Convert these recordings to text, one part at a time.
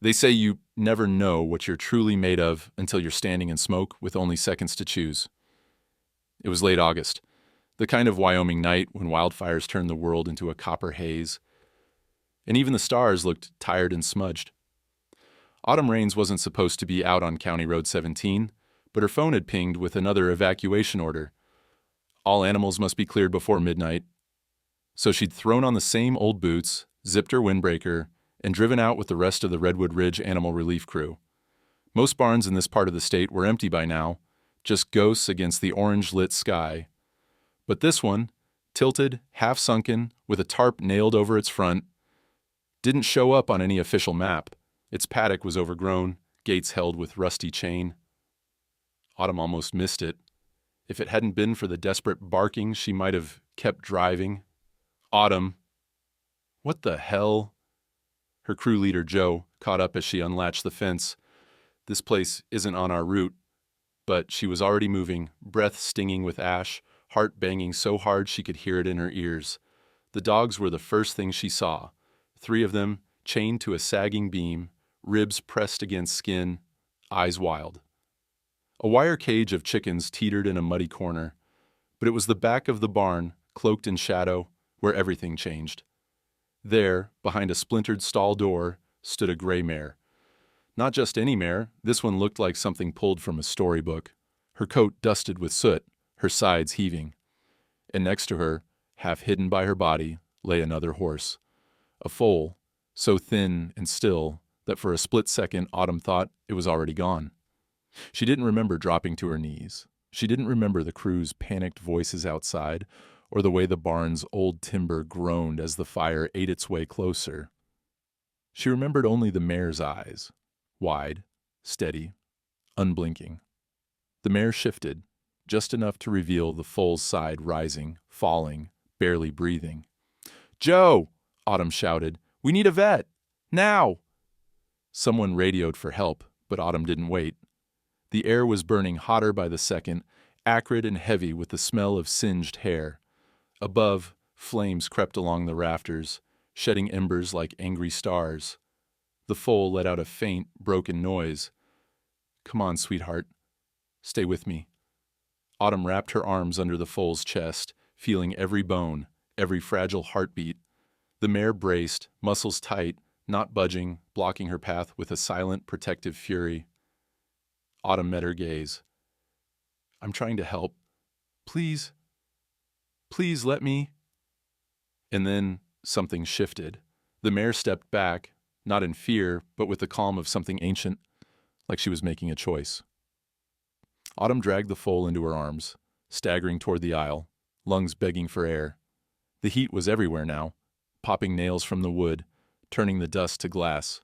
They say you never know what you're truly made of until you're standing in smoke with only seconds to choose. It was late August, the kind of Wyoming night when wildfires turn the world into a copper haze, and even the stars looked tired and smudged. Autumn Rains wasn't supposed to be out on County Road 17, but her phone had pinged with another evacuation order. All animals must be cleared before midnight. So she'd thrown on the same old boots, zipped her windbreaker, and driven out with the rest of the Redwood Ridge Animal Relief crew. Most barns in this part of the state were empty by now, just ghosts against the orange-lit sky. But this one, tilted, half-sunken, with a tarp nailed over its front, didn't show up on any official map. Its paddock was overgrown, gates held with rusty chain. Autumn almost missed it. If it hadn't been for the desperate barking, she might have kept driving. Autumn. What the hell? Her crew leader, Joe, caught up as she unlatched the fence. This place isn't on our route. But she was already moving, breath stinging with ash, heart banging so hard she could hear it in her ears. The dogs were the first thing she saw. 3 of them, chained to a sagging beam, ribs pressed against skin, eyes wild. A wire cage of chickens teetered in a muddy corner, but it was the back of the barn, cloaked in shadow, where everything changed. There, behind a splintered stall door, stood a gray mare. Not just any mare, this one looked like something pulled from a storybook, her coat dusted with soot, her sides heaving. And next to her, half hidden by her body, lay another horse. A foal, so thin and still that for a split second Autumn thought it was already gone. She didn't remember dropping to her knees. She didn't remember the crew's panicked voices outside, or the way the barn's old timber groaned as the fire ate its way closer. She remembered only the mare's eyes, wide, steady, unblinking. The mare shifted, just enough to reveal the foal's side rising, falling, barely breathing. "Joe!" Autumn shouted. "We need a vet! Now!" Someone radioed for help, but Autumn didn't wait. The air was burning hotter by the second, acrid and heavy with the smell of singed hair. Above, flames crept along the rafters, shedding embers like angry stars. The foal let out a faint, broken noise. "Come on, sweetheart. Stay with me." Autumn wrapped her arms under the foal's chest, feeling every bone, every fragile heartbeat. The mare braced, muscles tight, not budging, blocking her path with a silent, protective fury. Autumn met her gaze. "I'm trying to help. Please, please let me." And then something shifted. The mare stepped back, not in fear, but with the calm of something ancient, like she was making a choice. Autumn dragged the foal into her arms, staggering toward the aisle, lungs begging for air. The heat was everywhere now, popping nails from the wood, turning the dust to glass.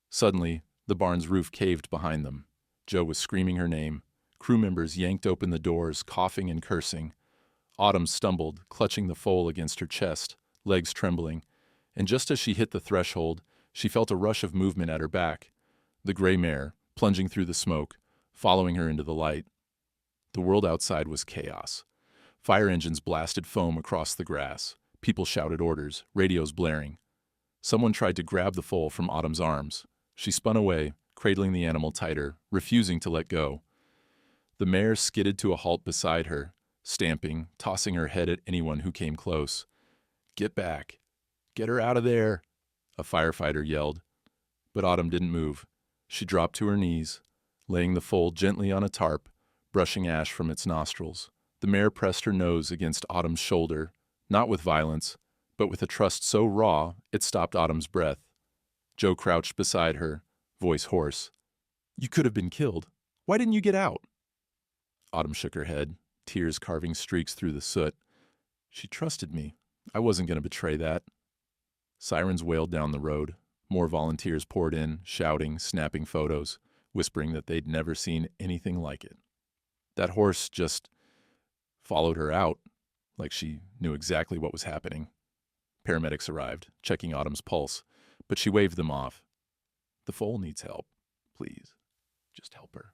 Suddenly, the barn's roof caved behind them. Joe was screaming her name. Crew members yanked open the doors, coughing and cursing. Autumn stumbled, clutching the foal against her chest, legs trembling, and just as she hit the threshold, she felt a rush of movement at her back. The gray mare, plunging through the smoke, following her into the light. The world outside was chaos. Fire engines blasted foam across the grass. People shouted orders, radios blaring. Someone tried to grab the foal from Autumn's arms. She spun away, cradling the animal tighter, refusing to let go. The mare skidded to a halt beside her, stamping, tossing her head at anyone who came close. "Get back! Get her out of there!" a firefighter yelled. But Autumn didn't move. She dropped to her knees, laying the foal gently on a tarp, brushing ash from its nostrils. The mare pressed her nose against Autumn's shoulder, not with violence, but with a trust so raw it stopped Autumn's breath. Joe crouched beside her, voice hoarse. "You could have been killed. Why didn't you get out?" Autumn shook her head, tears carving streaks through the soot. "She trusted me. I wasn't going to betray that." Sirens wailed down the road. More volunteers poured in, shouting, snapping photos, whispering that they'd never seen anything like it. That horse just followed her out, like she knew exactly what was happening. Paramedics arrived, checking Autumn's pulse, but she waved them off. "The foal needs help. Please, just help her."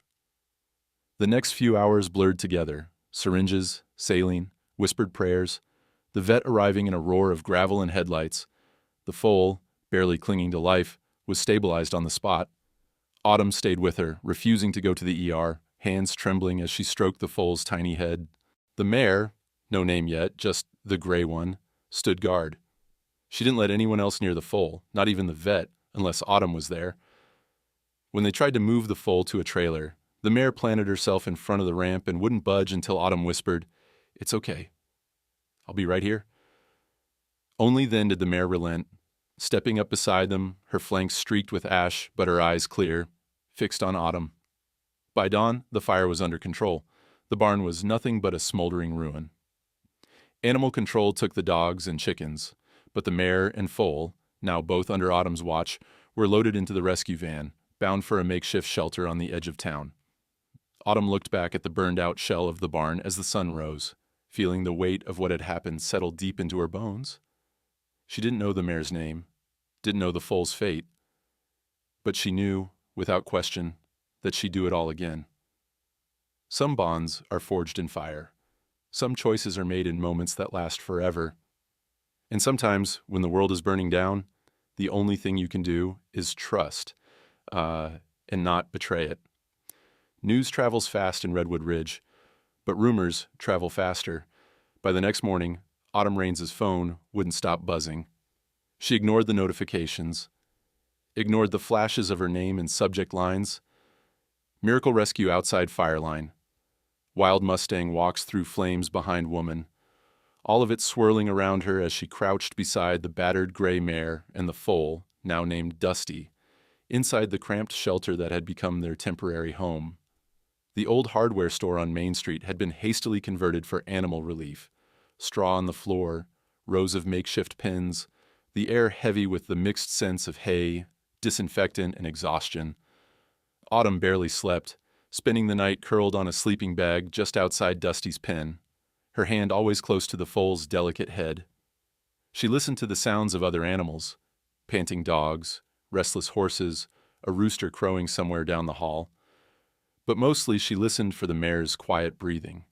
The next few hours blurred together. Syringes, saline, whispered prayers, the vet arriving in a roar of gravel and headlights. The foal, barely clinging to life, was stabilized on the spot. Autumn stayed with her, refusing to go to the ER, hands trembling as she stroked the foal's tiny head. The mare, no name yet, just the gray one, stood guard. She didn't let anyone else near the foal, not even the vet, unless Autumn was there. When they tried to move the foal to a trailer, the mare planted herself in front of the ramp and wouldn't budge until Autumn whispered, "It's okay. I'll be right here." Only then did the mare relent, stepping up beside them, her flanks streaked with ash but her eyes clear, fixed on Autumn. By dawn, the fire was under control. The barn was nothing but a smoldering ruin. Animal control took the dogs and chickens, but the mare and foal, now both under Autumn's watch, were loaded into the rescue van, bound for a makeshift shelter on the edge of town. Autumn looked back at the burned-out shell of the barn as the sun rose, feeling the weight of what had happened settle deep into her bones. She didn't know the mare's name, didn't know the foal's fate, but she knew, without question, that she'd do it all again. Some bonds are forged in fire. Some choices are made in moments that last forever. And sometimes, when the world is burning down, the only thing you can do is trust, and not betray it. News travels fast in Redwood Ridge, but rumors travel faster. By the next morning, Autumn Raines' phone wouldn't stop buzzing. She ignored the notifications, ignored the flashes of her name and subject lines. Miracle Rescue outside fire line. Wild Mustang walks through flames behind woman, all of it swirling around her as she crouched beside the battered gray mare and the foal, now named Dusty, inside the cramped shelter that had become their temporary home. The old hardware store on Main Street had been hastily converted for animal relief. Straw on the floor, rows of makeshift pens, the air heavy with the mixed scents of hay, disinfectant, and exhaustion. Autumn barely slept, spending the night curled on a sleeping bag just outside Dusty's pen, her hand always close to the foal's delicate head. She listened to the sounds of other animals, panting dogs, restless horses, a rooster crowing somewhere down the hall. But mostly she listened for the mare's quiet breathing.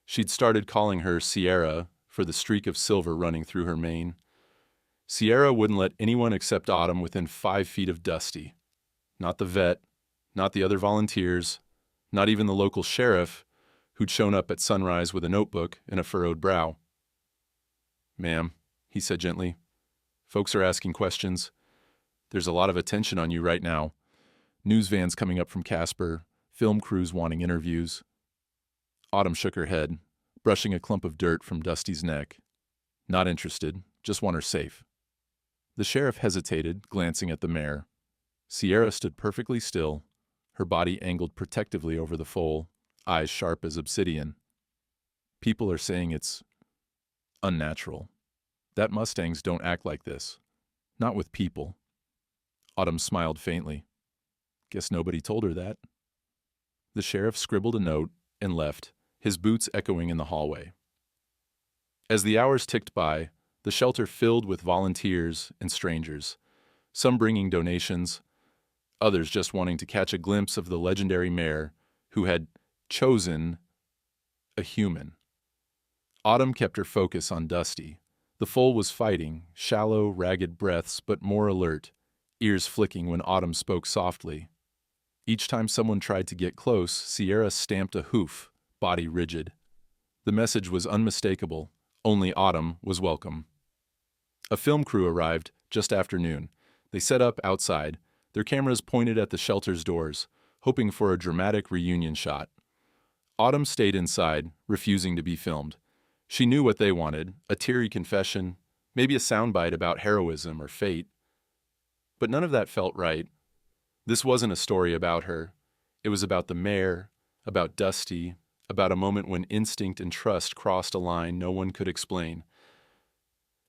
She'd started calling her Sierra for the streak of silver running through her mane. Sierra wouldn't let anyone except Autumn within 5 feet of Dusty. Not the vet, not the other volunteers, not even the local sheriff, who'd shown up at sunrise with a notebook and a furrowed brow. "Ma'am," he said gently, "folks are asking questions. There's a lot of attention on you right now. News vans coming up from Casper, film crews wanting interviews." Autumn shook her head, brushing a clump of dirt from Dusty's neck. "Not interested, just want her safe." The sheriff hesitated, glancing at the mare. Sierra stood perfectly still, her body angled protectively over the foal, eyes sharp as obsidian. "People are saying it's unnatural. That Mustangs don't act like this. Not with people." Autumn smiled faintly. "Guess nobody told her that." The sheriff scribbled a note and left, his boots echoing in the hallway. As the hours ticked by, the shelter filled with volunteers and strangers, some bringing donations, others just wanting to catch a glimpse of the legendary mare who had chosen a human. Autumn kept her focus on Dusty. The foal was fighting, shallow, ragged breaths, but more alert, ears flicking when Autumn spoke softly. Each time someone tried to get close, Sierra stamped a hoof, body rigid. The message was unmistakable. Only Autumn was welcome. A film crew arrived just after noon. They set up outside, their cameras pointed at the shelter's doors, hoping for a dramatic reunion shot. Autumn stayed inside, refusing to be filmed. She knew what they wanted, a teary confession, maybe a soundbite about heroism or fate. But none of that felt right. This wasn't a story about her. It was about the mare, about Dusty, about a moment when instinct and trust crossed a line no one could explain.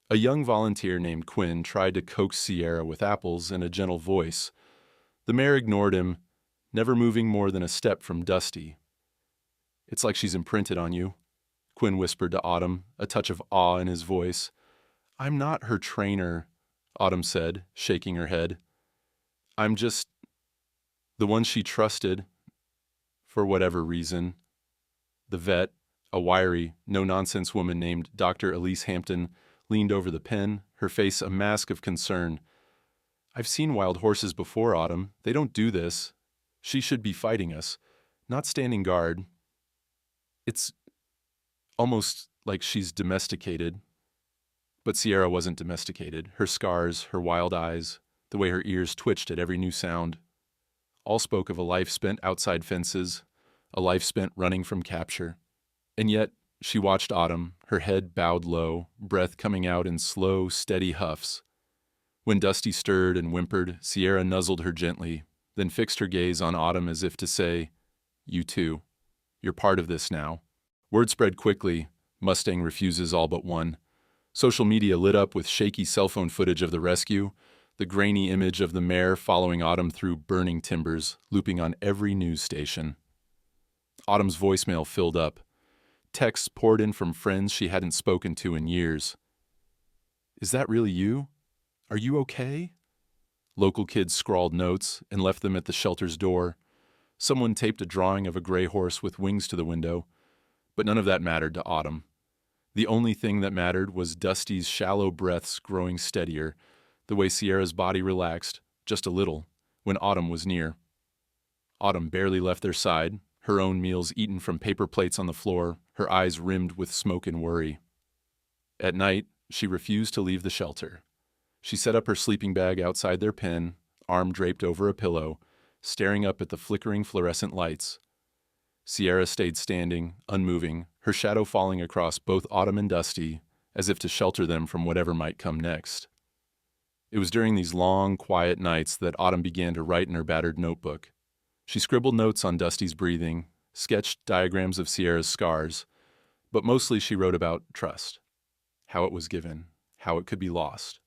A young volunteer named Quinn tried to coax Sierra with apples and a gentle voice. The mare ignored him, never moving more than a step from Dusty. "It's like she's imprinted on you," Quinn whispered to Autumn, a touch of awe in his voice. "I'm not her trainer," Autumn said, shaking her head. "I'm just the one she trusted, for whatever reason." The vet, a wiry, no-nonsense woman named Dr. Elise Hampton, leaned over the pen, her face a mask of concern. I've seen wild horses before, Autumn. They don't do this. She should be fighting us, not standing guard. It's almost like she's domesticated. But Sierra wasn't domesticated. Her scars, her wild eyes, the way her ears twitched at every new sound, all spoke of a life spent outside fences, a life spent running from capture. And yet, she watched Autumn, her head bowed low, breath coming out in slow, steady huffs. When Dusty stirred and whimpered, Sierra nuzzled her gently, then fixed her gaze on Autumn as if to say, "You too. You're part of this now." Word spread quickly. Mustang refuses all but one. Social media lit up with shaky cell phone footage of the rescue, the grainy image of the mare following Autumn through burning timbers, looping on every news station. Autumn's voicemail filled up. Texts poured in from friends she hadn't spoken to in years. "Is that really you? Are you okay?" Local kids scrawled notes and left them at the shelter's door. Someone taped a drawing of a gray horse with wings to the window, but none of that mattered to Autumn. The only thing that mattered was Dusty's shallow breaths growing steadier, the way Sierra's body relaxed, just a little, when Autumn was near. Autumn barely left their side, her own meals eaten from paper plates on the floor, her eyes rimmed with smoke and worry. At night, she refused to leave the shelter. She set up her sleeping bag outside their pen, arm draped over a pillow, staring up at the flickering fluorescent lights. Sierra stayed standing, unmoving, her shadow falling across both Autumn and Dusty, as if to shelter them from whatever might come next. It was during these long, quiet nights that Autumn began to write in her battered notebook. She scribbled notes on Dusty's breathing, sketched diagrams of Sierra's scars, but mostly she wrote about trust, how it was given, how it could be lost,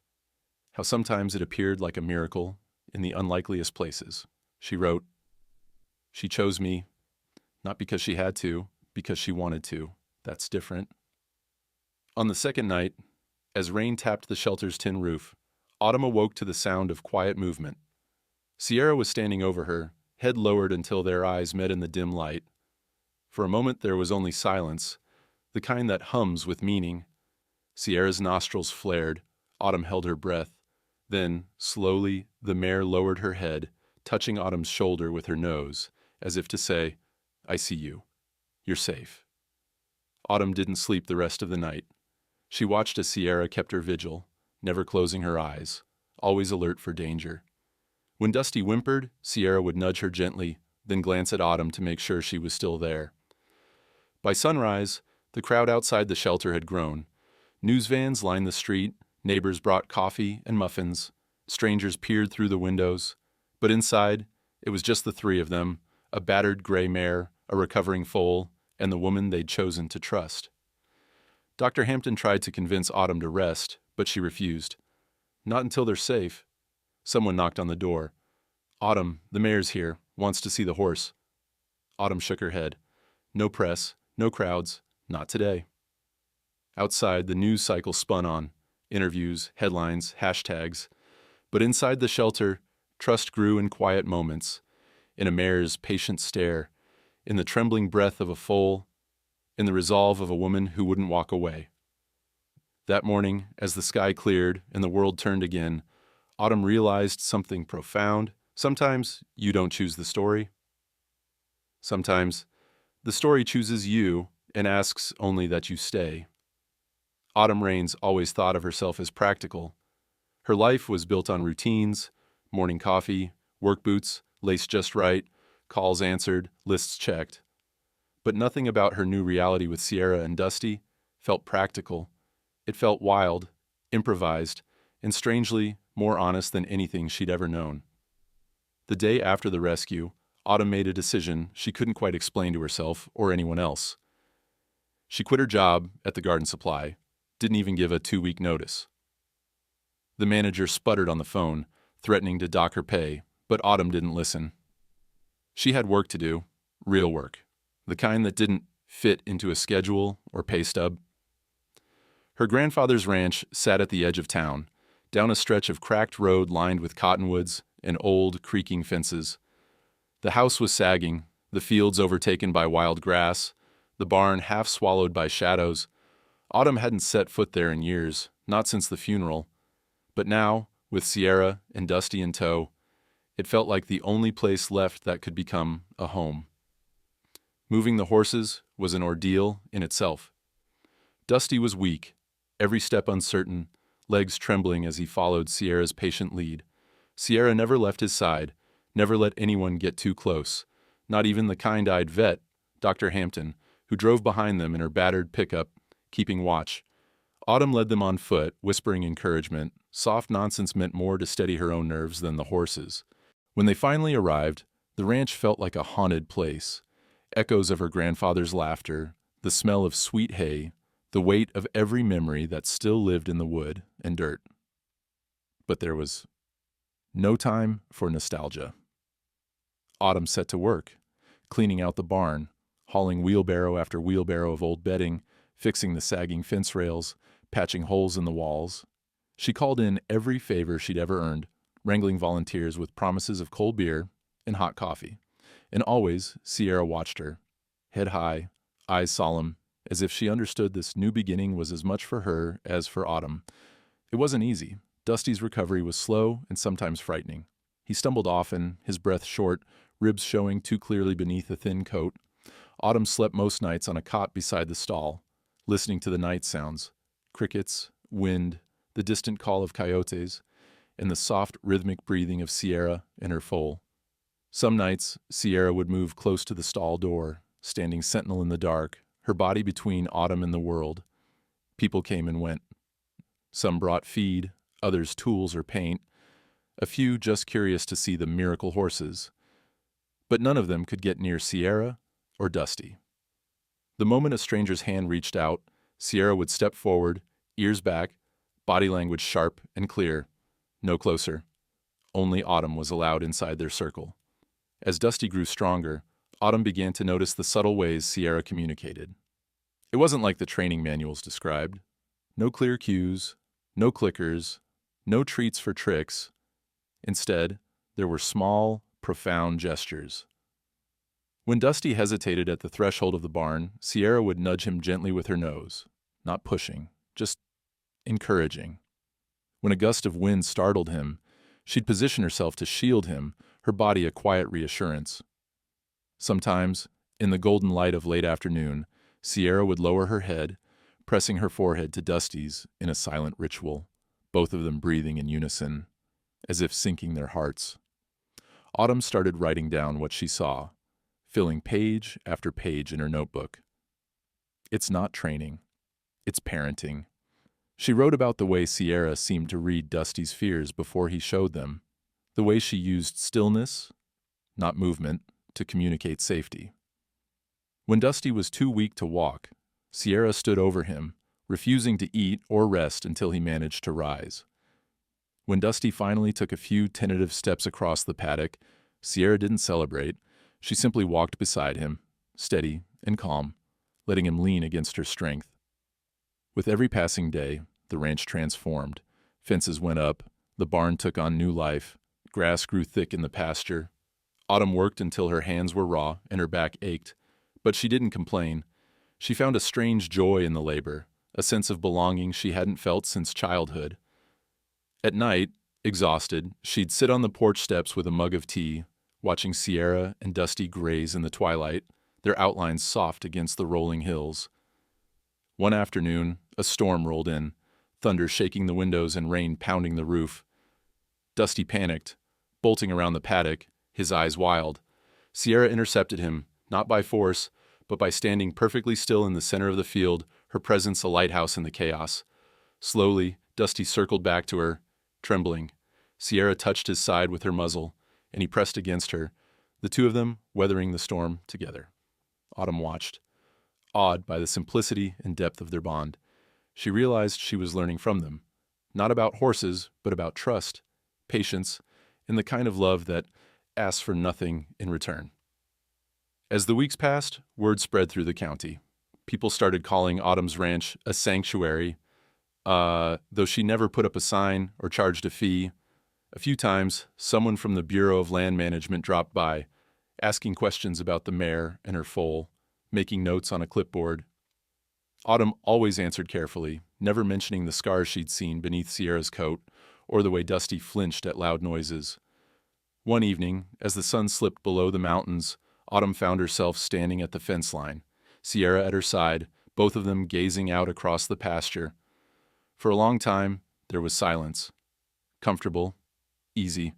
how sometimes it appeared like a miracle in the unlikeliest places. She wrote, "She chose me, not because she had to, because she wanted to. That's different." On the second night, as rain tapped the shelter's tin roof, Autumn awoke to the sound of quiet movement. Sierra was standing over her, head lowered until their eyes met in the dim light. For a moment there was only silence, the kind that hums with meaning. Sierra's nostrils flared, Autumn held her breath. Then, slowly, the mare lowered her head, touching Autumn's shoulder with her nose, as if to say, "I see you. You're safe." Autumn didn't sleep the rest of the night. She watched as Sierra kept her vigil, never closing her eyes, always alert for danger. When Dusty whimpered, Sierra would nudge her gently, then glance at Autumn to make sure she was still there. By sunrise, the crowd outside the shelter had grown. News vans lined the street, neighbors brought coffee and muffins, strangers peered through the windows, but inside, it was just the three of them, a battered gray mare, a recovering foal, and the woman they'd chosen to trust. Dr. Hampton tried to convince Autumn to rest, but she refused. "Not until they're safe." Someone knocked on the door. "Autumn, the mayor's here, wants to see the horse." Autumn shook her head. "No press, no crowds, not today." Outside, the news cycle spun on. Interviews, headlines, hashtags. But inside the shelter, trust grew in quiet moments, in a mare's patient stare, in the trembling breath of a foal, in the resolve of a woman who wouldn't walk away. That morning, as the sky cleared and the world turned again, Autumn realized something profound. Sometimes you don't choose the story. Sometimes the story chooses you and asks only that you stay. Autumn Rains always thought of herself as practical. Her life was built on routines, morning coffee, work boots, laced just right, calls answered, lists checked. But nothing about her new reality with Sierra and Dusty felt practical. It felt wild, improvised, and strangely more honest than anything she'd ever known. The day after the rescue, Autumn made a decision she couldn't quite explain to herself or anyone else. She quit her job at the garden supply, didn't even give a 2-week notice. The manager sputtered on the phone, threatening to dock her pay, but Autumn didn't listen. She had work to do, real work, the kind that didn't fit into a schedule or pay stub. Her grandfather's ranch sat at the edge of town, down a stretch of cracked road lined with cottonwoods and old, creaking fences. The house was sagging, the fields overtaken by wild grass, the barn half swallowed by shadows. Autumn hadn't set foot there in years, not since the funeral. But now, With Sierra and Dusty in tow, it felt like the only place left that could become a home. Moving the horses was an ordeal in itself. Dusty was weak, every step uncertain, legs trembling as he followed Sierra's patient lead. Sierra never left his side, never let anyone get too close, not even the kind-eyed vet, Dr. Hampton, who drove behind them in her battered pickup, keeping watch. Autumn led them on foot, whispering encouragement. Soft nonsense meant more to steady her own nerves than the horses. When they finally arrived, the ranch felt like a haunted place. Echoes of her grandfather's laughter, the smell of sweet hay, the weight of every memory that still lived in the wood and dirt. But there was no time for nostalgia. Autumn set to work, cleaning out the barn, hauling wheelbarrow after wheelbarrow of old bedding, fixing the sagging fence rails, patching holes in the walls. She called in every favor she'd ever earned, wrangling volunteers with promises of cold beer and hot coffee. And always, Sierra watched her, head high, eyes solemn, as if she understood this new beginning was as much for her as for Autumn. It wasn't easy. Dusty's recovery was slow and sometimes frightening. He stumbled often, his breath short, ribs showing too clearly beneath a thin coat. Autumn slept most nights on a cot beside the stall, listening to the night sounds, crickets, wind, the distant call of coyotes, and the soft rhythmic breathing of Sierra and her foal. Some nights, Sierra would move close to the stall door, standing sentinel in the dark, her body between Autumn and the world. People came and went. Some brought feed, others tools or paint, a few just curious to see the miracle horses. But none of them could get near Sierra or Dusty. The moment a stranger's hand reached out, Sierra would step forward, ears back, body language sharp and clear. No closer. Only Autumn was allowed inside their circle. As Dusty grew stronger, Autumn began to notice the subtle ways Sierra communicated. It wasn't like the training manuals described. No clear cues, no clickers, no treats for tricks. Instead, there were small, profound gestures. When Dusty hesitated at the threshold of the barn, Sierra would nudge him gently with her nose, not pushing, just encouraging. When a gust of wind startled him, she'd position herself to shield him, her body a quiet reassurance. Sometimes, in the golden light of late afternoon, Sierra would lower her head, pressing her forehead to Dusty's in a silent ritual, both of them breathing in unison, as if syncing their hearts. Autumn started writing down what she saw, filling page after page in her notebook. It's not training. It's parenting. She wrote about the way Sierra seemed to read Dusty's fears before he showed them, the way she used stillness, not movement, to communicate safety. When Dusty was too weak to walk, Sierra stood over him, refusing to eat or rest until he managed to rise. When Dusty finally took a few tentative steps across the paddock, Sierra didn't celebrate. She simply walked beside him, steady and calm, letting him lean against her strength. With every passing day, the ranch transformed. Fences went up, the barn took on new life, grass grew thick in the pasture. Autumn worked until her hands were raw and her back ached, but she didn't complain. She found a strange joy in the labor, a sense of belonging she hadn't felt since childhood. At night, exhausted, she'd sit on the porch steps with a mug of tea, watching Sierra and Dusty graze in the twilight, their outlines soft against the rolling hills. One afternoon, a storm rolled in, thunder shaking the windows and rain pounding the roof. Dusty panicked, bolting around the paddock, his eyes wild. Sierra intercepted him, not by force, but by standing perfectly still in the center of the field, her presence a lighthouse in the chaos. Slowly, Dusty circled back to her, trembling. Sierra touched his side with her muzzle, and he pressed against her, the two of them weathering the storm together. Autumn watched, awed by the simplicity and depth of their bond. She realized she was learning from them, not about horses, but about trust, patience, and the kind of love that asks for nothing in return. As the weeks passed, word spread through the county. People started calling Autumn's ranch a sanctuary, though she never put up a sign or charged a fee. A few times, someone from the Bureau of Land Management dropped by, asking questions about the mare and her foal, making notes on a clipboard. Autumn always answered carefully, never mentioning the scars she'd seen beneath Sierra's coat or the way Dusty flinched at loud noises. One evening, as the sun slipped below the mountains, Autumn found herself standing at the fence line, Sierra at her side, both of them gazing out across the pasture. For a long time, there was silence. Comfortable, easy.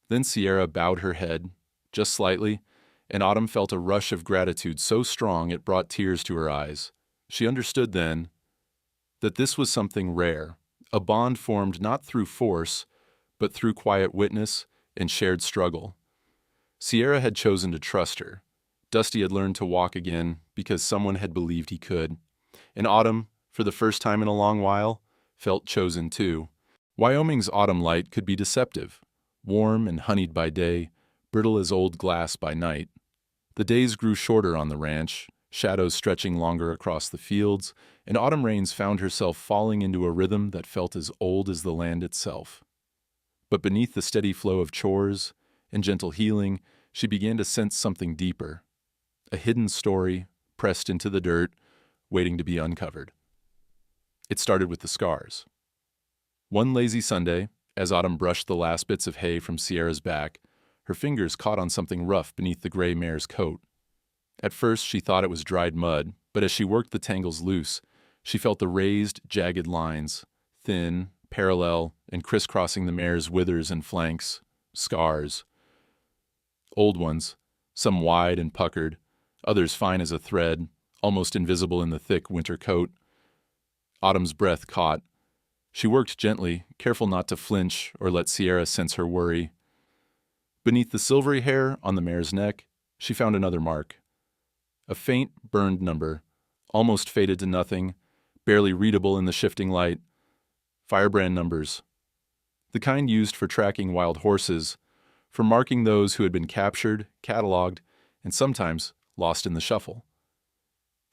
Then Sierra bowed her head, just slightly, and Autumn felt a rush of gratitude so strong it brought tears to her eyes. She understood then that this was something rare, a bond formed not through force, but through quiet witness and shared struggle. Sierra had chosen to trust her. Dusty had learned to walk again because someone had believed he could. And Autumn, for the first time in a long while, felt chosen too. Wyoming's autumn light could be deceptive, warm and honeyed by day, brittle as old glass by night. The days grew shorter on the ranch, shadows stretching longer across the fields, and autumn rains found herself falling into a rhythm that felt as old as the land itself. But beneath the steady flow of chores and gentle healing, she began to sense something deeper, a hidden story pressed into the dirt, waiting to be uncovered. It started with the scars. One lazy Sunday, as Autumn brushed the last bits of hay from Sierra's back, her fingers caught on something rough beneath the gray mare's coat. At first, she thought it was dried mud, but as she worked the tangles loose, she felt the raised, jagged lines, thin, parallel, and crisscrossing the mare's withers and flanks, scars. Old ones, some wide and puckered, others fine as a thread, almost invisible in the thick winter coat. Autumn's breath caught. She worked gently, careful not to flinch or let Sierra sense her worry. Beneath the silvery hair on the mare's neck, she found another mark. A faint, burned number, almost faded to nothing, barely readable in the shifting light. Firebrand numbers. The kind used for tracking wild horses, for marking those who had been captured, cataloged, and sometimes lost in the shuffle.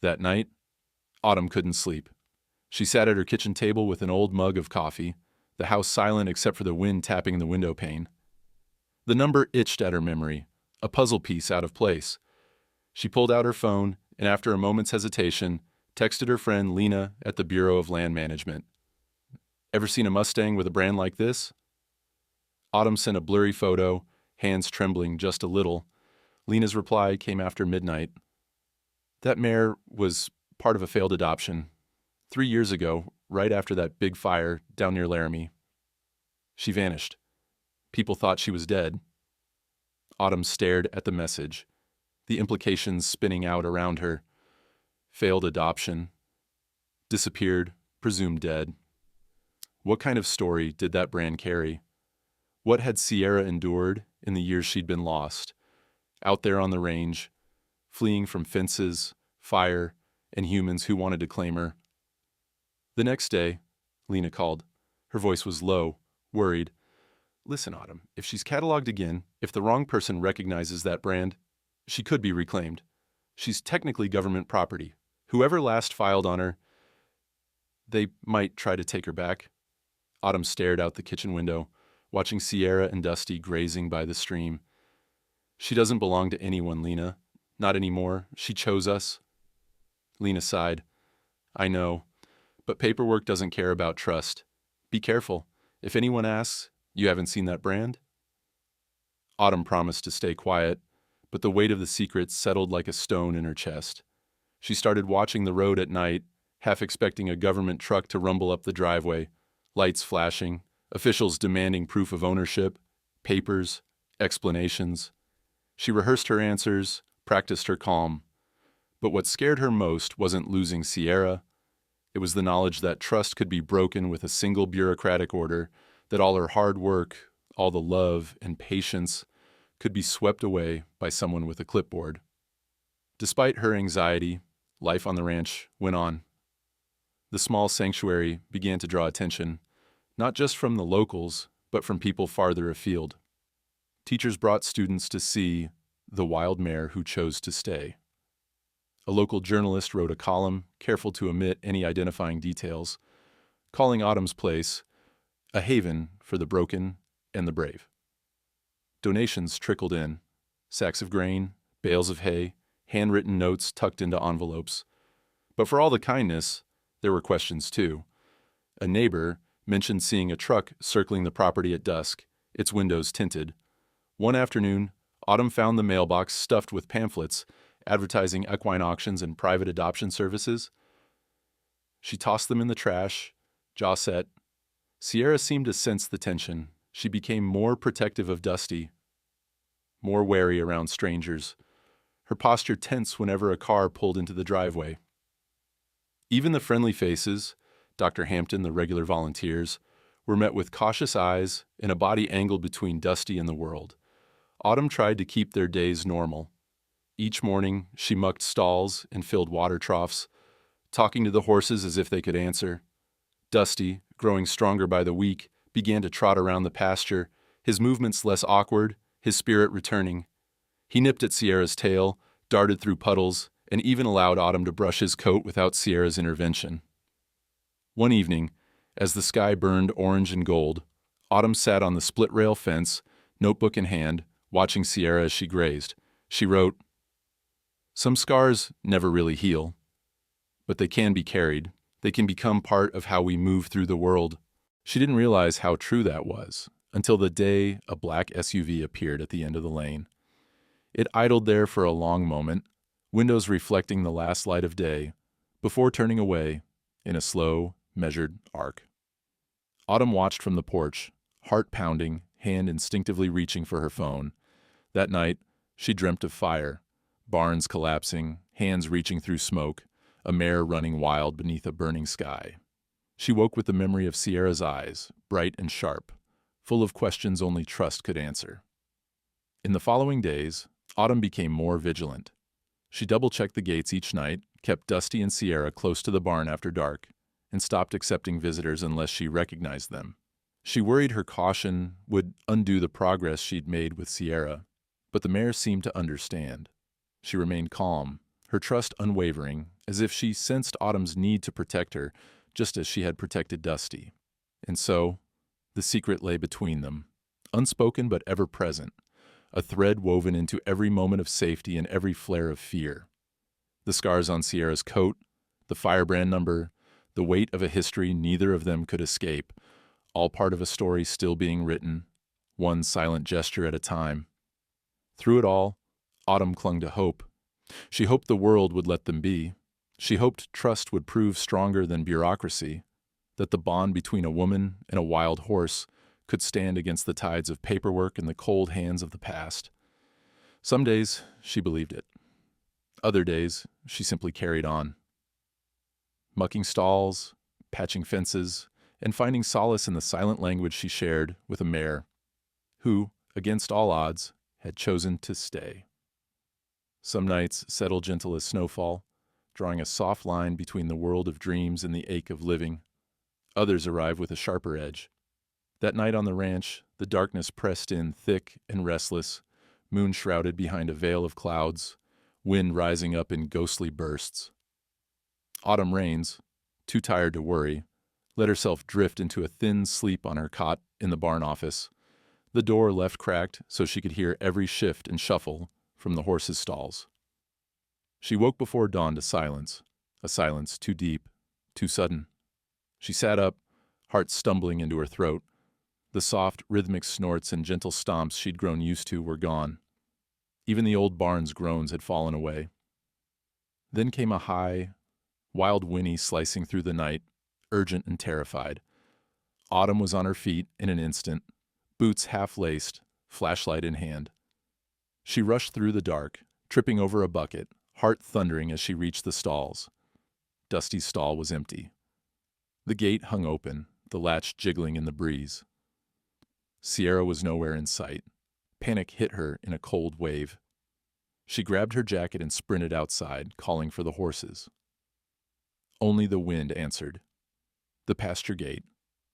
That night, Autumn couldn't sleep. She sat at her kitchen table with an old mug of coffee, the house silent except for the wind tapping the window pane. The number itched at her memory, a puzzle piece out of place. She pulled out her phone and, after a moment's hesitation, texted her friend Lena at the Bureau of Land Management. "Ever seen a Mustang with a brand like this?" Autumn sent a blurry photo, hands trembling just a little. Lena's reply came after midnight. "That mare was part of a failed adoption. 3 years ago, right after that big fire down near Laramie. She vanished. People thought she was dead." Autumn stared at the message, the implications spinning out around her. Failed adoption. Disappeared, presumed dead. What kind of story did that brand carry? What had Sierra endured in the years she'd been lost, out there on the range, fleeing from fences, fire, and humans who wanted to claim her? The next day, Lena called. Her voice was low, worried. "Listen, Autumn, if she's cataloged again, if the wrong person recognizes that brand, she could be reclaimed. She's technically government property. Whoever last filed on her, they might try to take her back." Autumn stared out the kitchen window, watching Sierra and Dusty grazing by the stream. "She doesn't belong to anyone, Lena. Not anymore. She chose us." Lena sighed. "I know, but paperwork doesn't care about trust. Be careful. If anyone asks, you haven't seen that brand?" Autumn promised to stay quiet, but the weight of the secret settled like a stone in her chest. She started watching the road at night, half expecting a government truck to rumble up the driveway, lights flashing, officials demanding proof of ownership, papers, explanations. She rehearsed her answers, practiced her calm. But what scared her most wasn't losing Sierra. It was the knowledge that trust could be broken with a single bureaucratic order, that all her hard work, all the love and patience could be swept away by someone with a clipboard. Despite her anxiety, life on the ranch went on. The small sanctuary began to draw attention, not just from the locals, but from people farther afield. Teachers brought students to see the wild mare who chose to stay. A local journalist wrote a column, careful to omit any identifying details, calling Autumn's place a haven for the broken and the brave. Donations trickled in, sacks of grain, bales of hay, handwritten notes tucked into envelopes. But for all the kindness, there were questions too. A neighbor, mentioned seeing a truck circling the property at dusk, its windows tinted. One afternoon, Autumn found the mailbox stuffed with pamphlets advertising equine auctions and private adoption services. She tossed them in the trash, jaw set. Sierra seemed to sense the tension. She became more protective of Dusty, more wary around strangers, her posture tense whenever a car pulled into the driveway. Even the friendly faces, Dr. Hampton, the regular volunteers, were met with cautious eyes and a body angled between Dusty and the world. Autumn tried to keep their days normal. Each morning, she mucked stalls and filled water troughs, talking to the horses as if they could answer. Dusty, growing stronger by the week, began to trot around the pasture, his movements less awkward, his spirit returning. He nipped at Sierra's tail, darted through puddles, and even allowed Autumn to brush his coat without Sierra's intervention. One evening, as the sky burned orange and gold, Autumn sat on the split-rail fence, notebook in hand, watching Sierra as she grazed. She wrote, "Some scars never really heal, but they can be carried. They can become part of how we move through the world." She didn't realize how true that was until the day a black SUV appeared at the end of the lane. It idled there for a long moment, windows reflecting the last light of day, before turning away in a slow, measured arc. Autumn watched from the porch, heart pounding, hand instinctively reaching for her phone. That night, she dreamt of fire, barns collapsing, hands reaching through smoke, a mare running wild beneath a burning sky. She woke with the memory of Sierra's eyes, bright and sharp, full of questions only trust could answer. In the following days, Autumn became more vigilant. She double-checked the gates each night, kept Dusty and Sierra close to the barn after dark, and stopped accepting visitors unless she recognized them. She worried her caution would undo the progress she'd made with Sierra, but the mare seemed to understand. She remained calm, her trust unwavering, as if she sensed Autumn's need to protect her, just as she had protected Dusty. And so, the secret lay between them, unspoken but ever present, a thread woven into every moment of safety and every flare of fear. The scars on Sierra's coat, the firebrand number, the weight of a history neither of them could escape, all part of a story still being written, one silent gesture at a time. Through it all, Autumn clung to hope. She hoped the world would let them be. She hoped trust would prove stronger than bureaucracy, that the bond between a woman and a wild horse could stand against the tides of paperwork and the cold hands of the past. Some days, she believed it. Other days, she simply carried on. Mucking stalls, patching fences, and finding solace in the silent language she shared with a mare, who, against all odds, had chosen to stay. Some nights settle gentle as snowfall, drawing a soft line between the world of dreams and the ache of living. Others arrive with a sharper edge. That night on the ranch, the darkness pressed in thick and restless, moon shrouded behind a veil of clouds, wind rising up in ghostly bursts. Autumn Rains, too tired to worry, let herself drift into a thin sleep on her cot in the barn office, the door left cracked so she could hear every shift and shuffle from the horses' stalls. She woke before dawn to silence, a silence too deep, too sudden. She sat up, heart stumbling into her throat. The soft, rhythmic snorts and gentle stomps she'd grown used to were gone. Even the old barn's groans had fallen away. Then came a high, wild whinny slicing through the night, urgent and terrified. Autumn was on her feet in an instant, boots half-laced, flashlight in hand. She rushed through the dark, tripping over a bucket, heart thundering as she reached the stalls. Dusty's stall was empty. The gate hung open, the latch jiggling in the breeze. Sierra was nowhere in sight. Panic hit her in a cold wave. She grabbed her jacket and sprinted outside, calling for the horses. Only the wind answered. The pasture gate,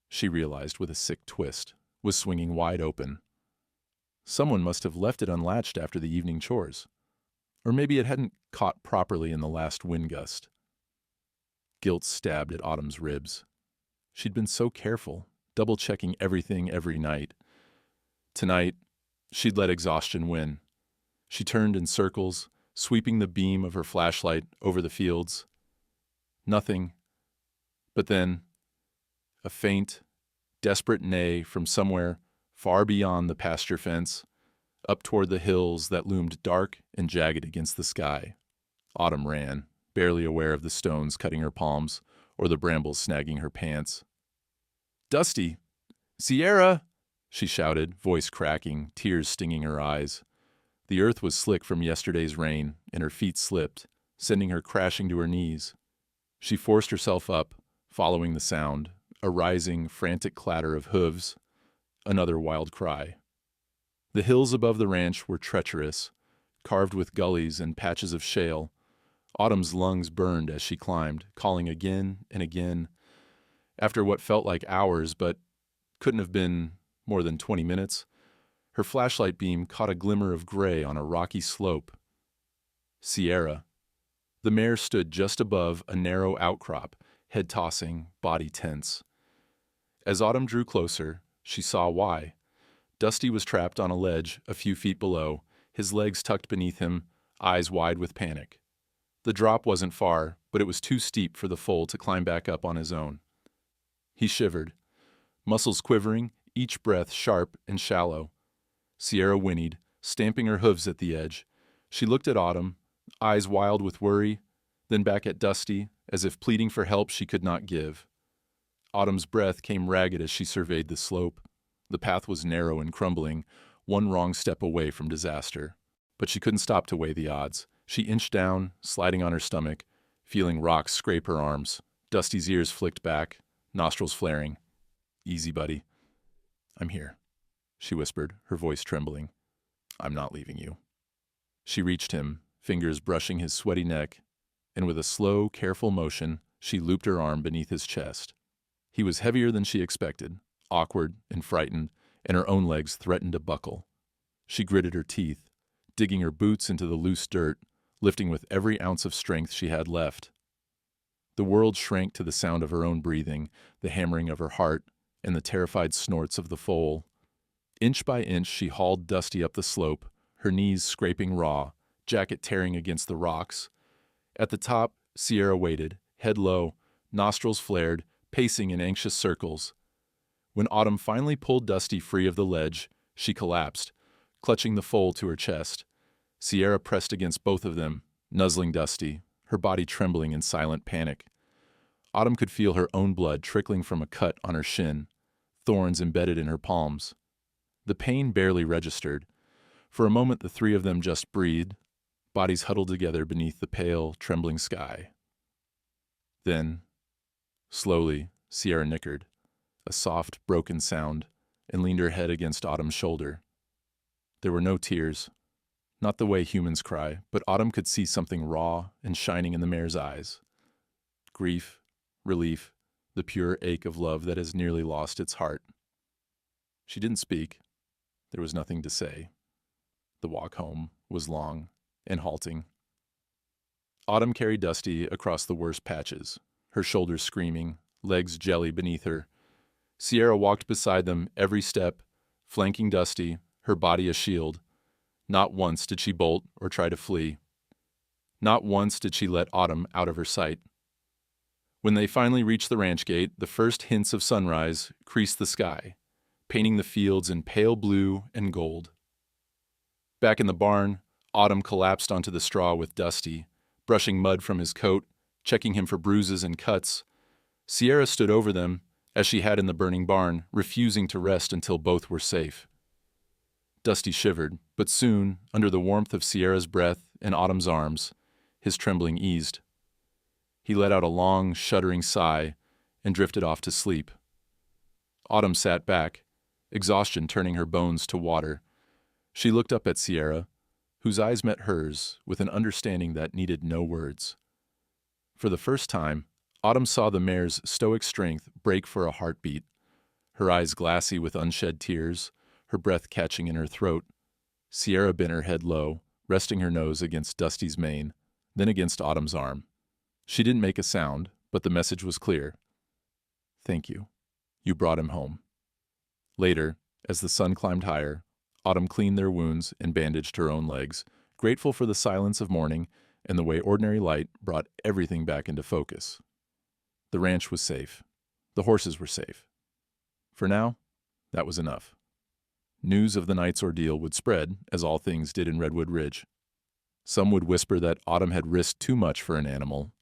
she realized with a sick twist, was swinging wide open. Someone must have left it unlatched after the evening chores. Or maybe it hadn't caught properly in the last wind gust. Guilt stabbed at Autumn's ribs. She'd been so careful, double-checking everything every night. Tonight, she'd let exhaustion win. She turned in circles, sweeping the beam of her flashlight over the fields. Nothing. But then, a faint, desperate neigh from somewhere far beyond the pasture fence, up toward the hills that loomed dark and jagged against the sky. Autumn ran, barely aware of the stones cutting her palms or the brambles snagging her pants. "Dusty! Sierra!" she shouted, voice cracking, tears stinging her eyes. The earth was slick from yesterday's rain, and her feet slipped, sending her crashing to her knees. She forced herself up, following the sound, a rising, frantic clatter of hooves, another wild cry. The hills above the ranch were treacherous, carved with gullies and patches of shale. Autumn's lungs burned as she climbed, calling again and again. After what felt like hours, but couldn't have been more than 20 minutes, her flashlight beam caught a glimmer of gray on a rocky slope. Sierra. The mare stood just above a narrow outcrop, head tossing, body tense. As Autumn drew closer, she saw why. Dusty was trapped on a ledge a few feet below, his legs tucked beneath him, eyes wide with panic. The drop wasn't far, but it was too steep for the foal to climb back up on his own. He shivered, muscles quivering, each breath sharp and shallow. Sierra whinnied, stamping her hooves at the edge. She looked at Autumn, eyes wild with worry, then back at Dusty, as if pleading for help she could not give. Autumn's breath came ragged as she surveyed the slope. The path was narrow and crumbling, one wrong step away from disaster. But she couldn't stop to weigh the odds. She inched down, sliding on her stomach, feeling rocks scrape her arms. Dusty's ears flicked back, nostrils flaring. "Easy, buddy. I'm here," she whispered, her voice trembling. "I'm not leaving you." She reached him, fingers brushing his sweaty neck, and with a slow, careful motion, she looped her arm beneath his chest. He was heavier than she expected, awkward and frightened, and her own legs threatened to buckle. She gritted her teeth, digging her boots into the loose dirt, lifting with every ounce of strength she had left. The world shrank to the sound of her own breathing, the hammering of her heart, and the terrified snorts of the foal. Inch by inch she hauled Dusty up the slope, her knees scraping raw, jacket tearing against the rocks. At the top, Sierra waited, head low, nostrils flared, pacing in anxious circles. When Autumn finally pulled Dusty free of the ledge, she collapsed, clutching the foal to her chest. Sierra pressed against both of them, nuzzling Dusty, her body trembling in silent panic. Autumn could feel her own blood trickling from a cut on her shin, thorns embedded in her palms. The pain barely registered. For a moment the three of them just breathed, bodies huddled together beneath the pale, trembling sky. Then, slowly, Sierra nickered, a soft, broken sound, and leaned her head against Autumn's shoulder. There were no tears, not the way humans cry, but Autumn could see something raw and shining in the mare's eyes. Grief, relief, the pure ache of love that has nearly lost its heart. She didn't speak. There was nothing to say. The walk home was long and halting. Autumn carried Dusty across the worst patches, her shoulders screaming, legs jelly beneath her. Sierra walked beside them every step, flanking Dusty, her body a shield. Not once did she bolt or try to flee. Not once did she let Autumn out of her sight. When they finally reached the ranch gate, the first hints of sunrise creased the sky, painting the fields in pale blue and gold. Back in the barn, Autumn collapsed onto the straw with Dusty, brushing mud from his coat, checking him for bruises and cuts. Sierra stood over them, as she had in the burning barn, refusing to rest until both were safe. Dusty shivered, but soon, under the warmth of Sierra's breath and Autumn's arms, his trembling eased. He let out a long, shuddering sigh and drifted off to sleep. Autumn sat back, exhaustion turning her bones to water. She looked up at Sierra, whose eyes met hers with an understanding that needed no words. For the first time, Autumn saw the mare's stoic strength break for a heartbeat, her eyes glassy with unshed tears, her breath catching in her throat. Sierra bent her head low, resting her nose against Dusty's mane, then against Autumn's arm. She didn't make a sound, but the message was clear. "Thank you. You brought him home." Later, as the sun climbed higher, Autumn cleaned their wounds and bandaged her own legs, grateful for the silence of morning and the way ordinary light brought everything back into focus. The ranch was safe. The horses were safe. For now, that was enough. News of the night's ordeal would spread, as all things did in Redwood Ridge. Some would whisper that Autumn had risked too much for an animal.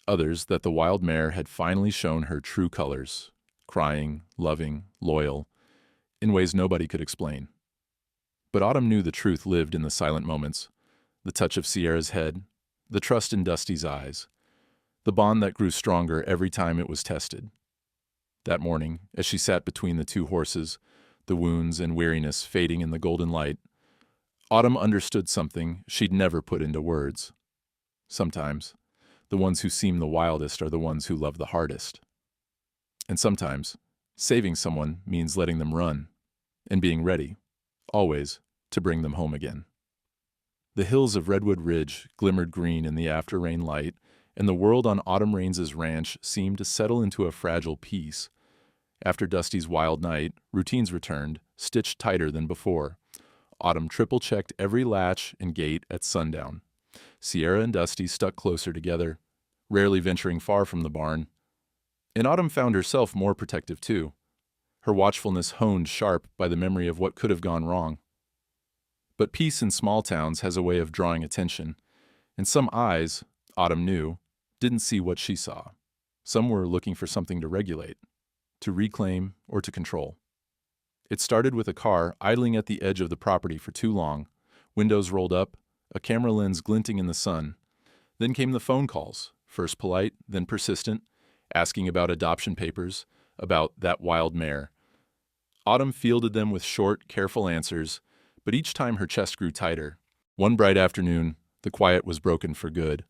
Others that the wild mare had finally shown her true colors, crying, loving, loyal, in ways nobody could explain. But Autumn knew the truth lived in the silent moments, the touch of Sierra's head, the trust in Dusty's eyes, the bond that grew stronger every time it was tested. That morning, as she sat between the two horses, the wounds and weariness fading in the golden light, Autumn understood something she'd never put into words. Sometimes, the ones who seem the wildest are the ones who love the hardest. And sometimes, saving someone means letting them run, and being ready, always, to bring them home again. The hills of Redwood Ridge glimmered green in the after-rain light, and the world on Autumn Rains' ranch seemed to settle into a fragile peace. After Dusty's wild night, routines returned, stitched tighter than before. Autumn triple-checked every latch and gate at sundown. Sierra and Dusty stuck closer together, rarely venturing far from the barn. And Autumn found herself more protective too, her watchfulness honed sharp by the memory of what could have gone wrong. But peace in small towns has a way of drawing attention, and some eyes, Autumn knew, didn't see what she saw. Some were looking for something to regulate, to reclaim, or to control. It started with a car idling at the edge of the property for too long, windows rolled up, a camera lens glinting in the sun. Then came the phone calls, first polite, then persistent, asking about adoption papers, about that wild mare. Autumn fielded them with short, careful answers, but each time her chest grew tighter. One bright afternoon, the quiet was broken for good.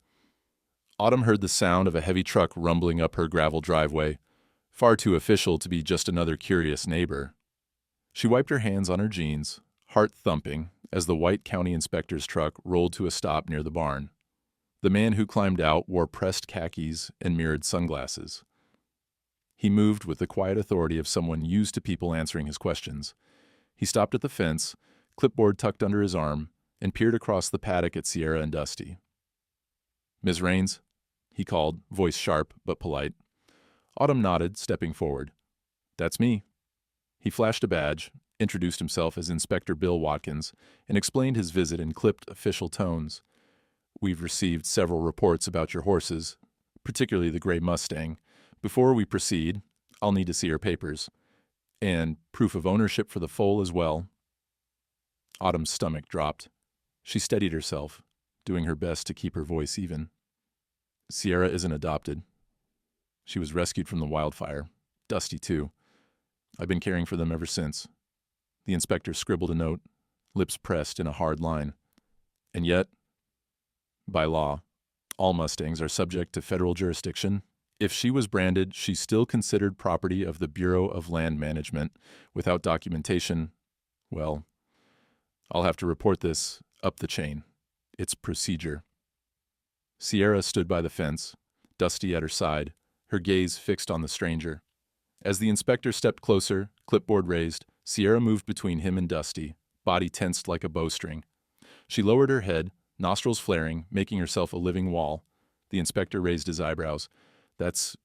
Autumn heard the sound of a heavy truck rumbling up her gravel driveway, far too official to be just another curious neighbor. She wiped her hands on her jeans, heart thumping, as the white county inspector's truck rolled to a stop near the barn. The man who climbed out wore pressed khakis and mirrored sunglasses. He moved with the quiet authority of someone used to people answering his questions. He stopped at the fence, clipboard tucked under his arm, and peered across the paddock at Sierra and Dusty. "Miss Rains?" he called, voice sharp but polite. Autumn nodded, stepping forward. "That's me." He flashed a badge, introduced himself as Inspector Bill Watkins, and explained his visit in clipped official tones. "We've received several reports about your horses, particularly the gray Mustang. Before we proceed, I'll need to see your papers. And proof of ownership for the foal as well." Autumn's stomach dropped. She steadied herself, doing her best to keep her voice even. "Sierra isn't adopted. She was rescued from the wildfire. Dusty, too. I've been caring for them ever since." The inspector scribbled a note, lips pressed in a hard line. "And yet, by law, all Mustangs are subject to federal jurisdiction. If she was branded, she's still considered property of the Bureau of Land Management. Without documentation, well, I'll have to report this up the chain. It's procedure." Sierra stood by the fence, Dusty at her side, her gaze fixed on the stranger. As the inspector stepped closer, clipboard raised, Sierra moved between him and Dusty, body tensed like a bowstring. She lowered her head, nostrils flaring, making herself a living wall. The inspector raised his eyebrows. "That's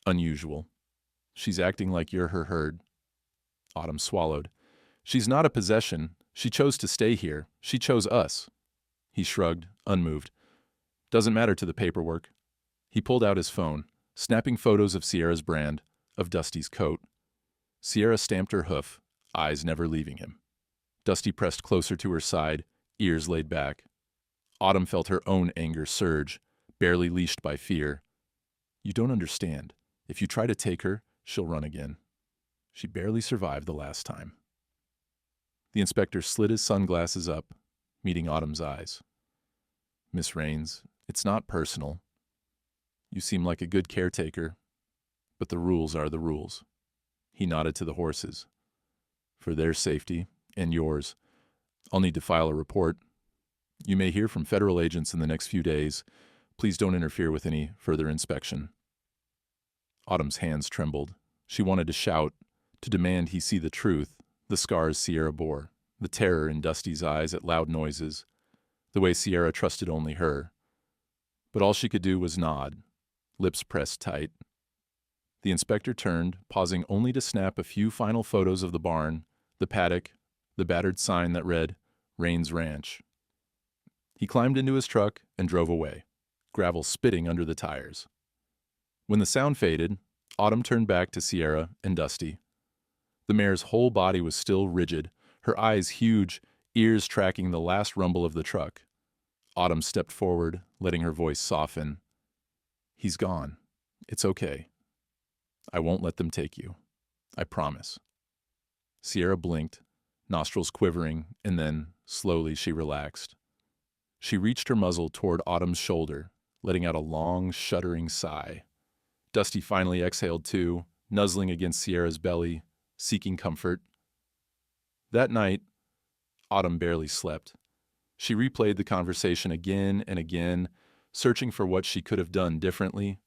unusual. She's acting like you're her herd." Autumn swallowed. "She's not a possession. She chose to stay here. She chose us." He shrugged, unmoved. "Doesn't matter to the paperwork." He pulled out his phone, snapping photos of Sierra's brand, of Dusty's coat. Sierra stamped her hoof, eyes never leaving him. Dusty pressed closer to her side, ears laid back. Autumn felt her own anger surge, barely leashed by fear. "You don't understand. If you try to take her, she'll run again. She barely survived the last time." The inspector slid his sunglasses up, meeting Autumn's eyes. "Miss Rains, it's not personal. You seem like a good caretaker, but the rules are the rules." He nodded to the horses. "For their safety, and yours, I'll need to file a report. You may hear from federal agents in the next few days. Please don't interfere with any further inspection." Autumn's hands trembled. She wanted to shout, to demand he see the truth, the scars Sierra bore, the terror in Dusty's eyes at loud noises, the way Sierra trusted only her. But all she could do was nod, lips pressed tight. The The inspector turned, pausing only to snap a few final photos of the barn, the paddock, the battered sign that read, Rains Ranch. He climbed into his truck and drove away, gravel spitting under the tires. When the sound faded, Autumn turned back to Sierra and Dusty. The mare's whole body was still rigid, her eyes huge, ears tracking the last rumble of the truck. Autumn stepped forward, letting her voice soften. He's gone. It's okay. I won't let them take you. I promise. Sierra blinked, nostrils quivering, and then, slowly, she relaxed. She reached her muzzle toward Autumn's shoulder, letting out a long, shuddering sigh. Dusty finally exhaled too, nuzzling against Sierra's belly, seeking comfort. That night, Autumn barely slept. She replayed the conversation again and again, searching for what she could have done differently.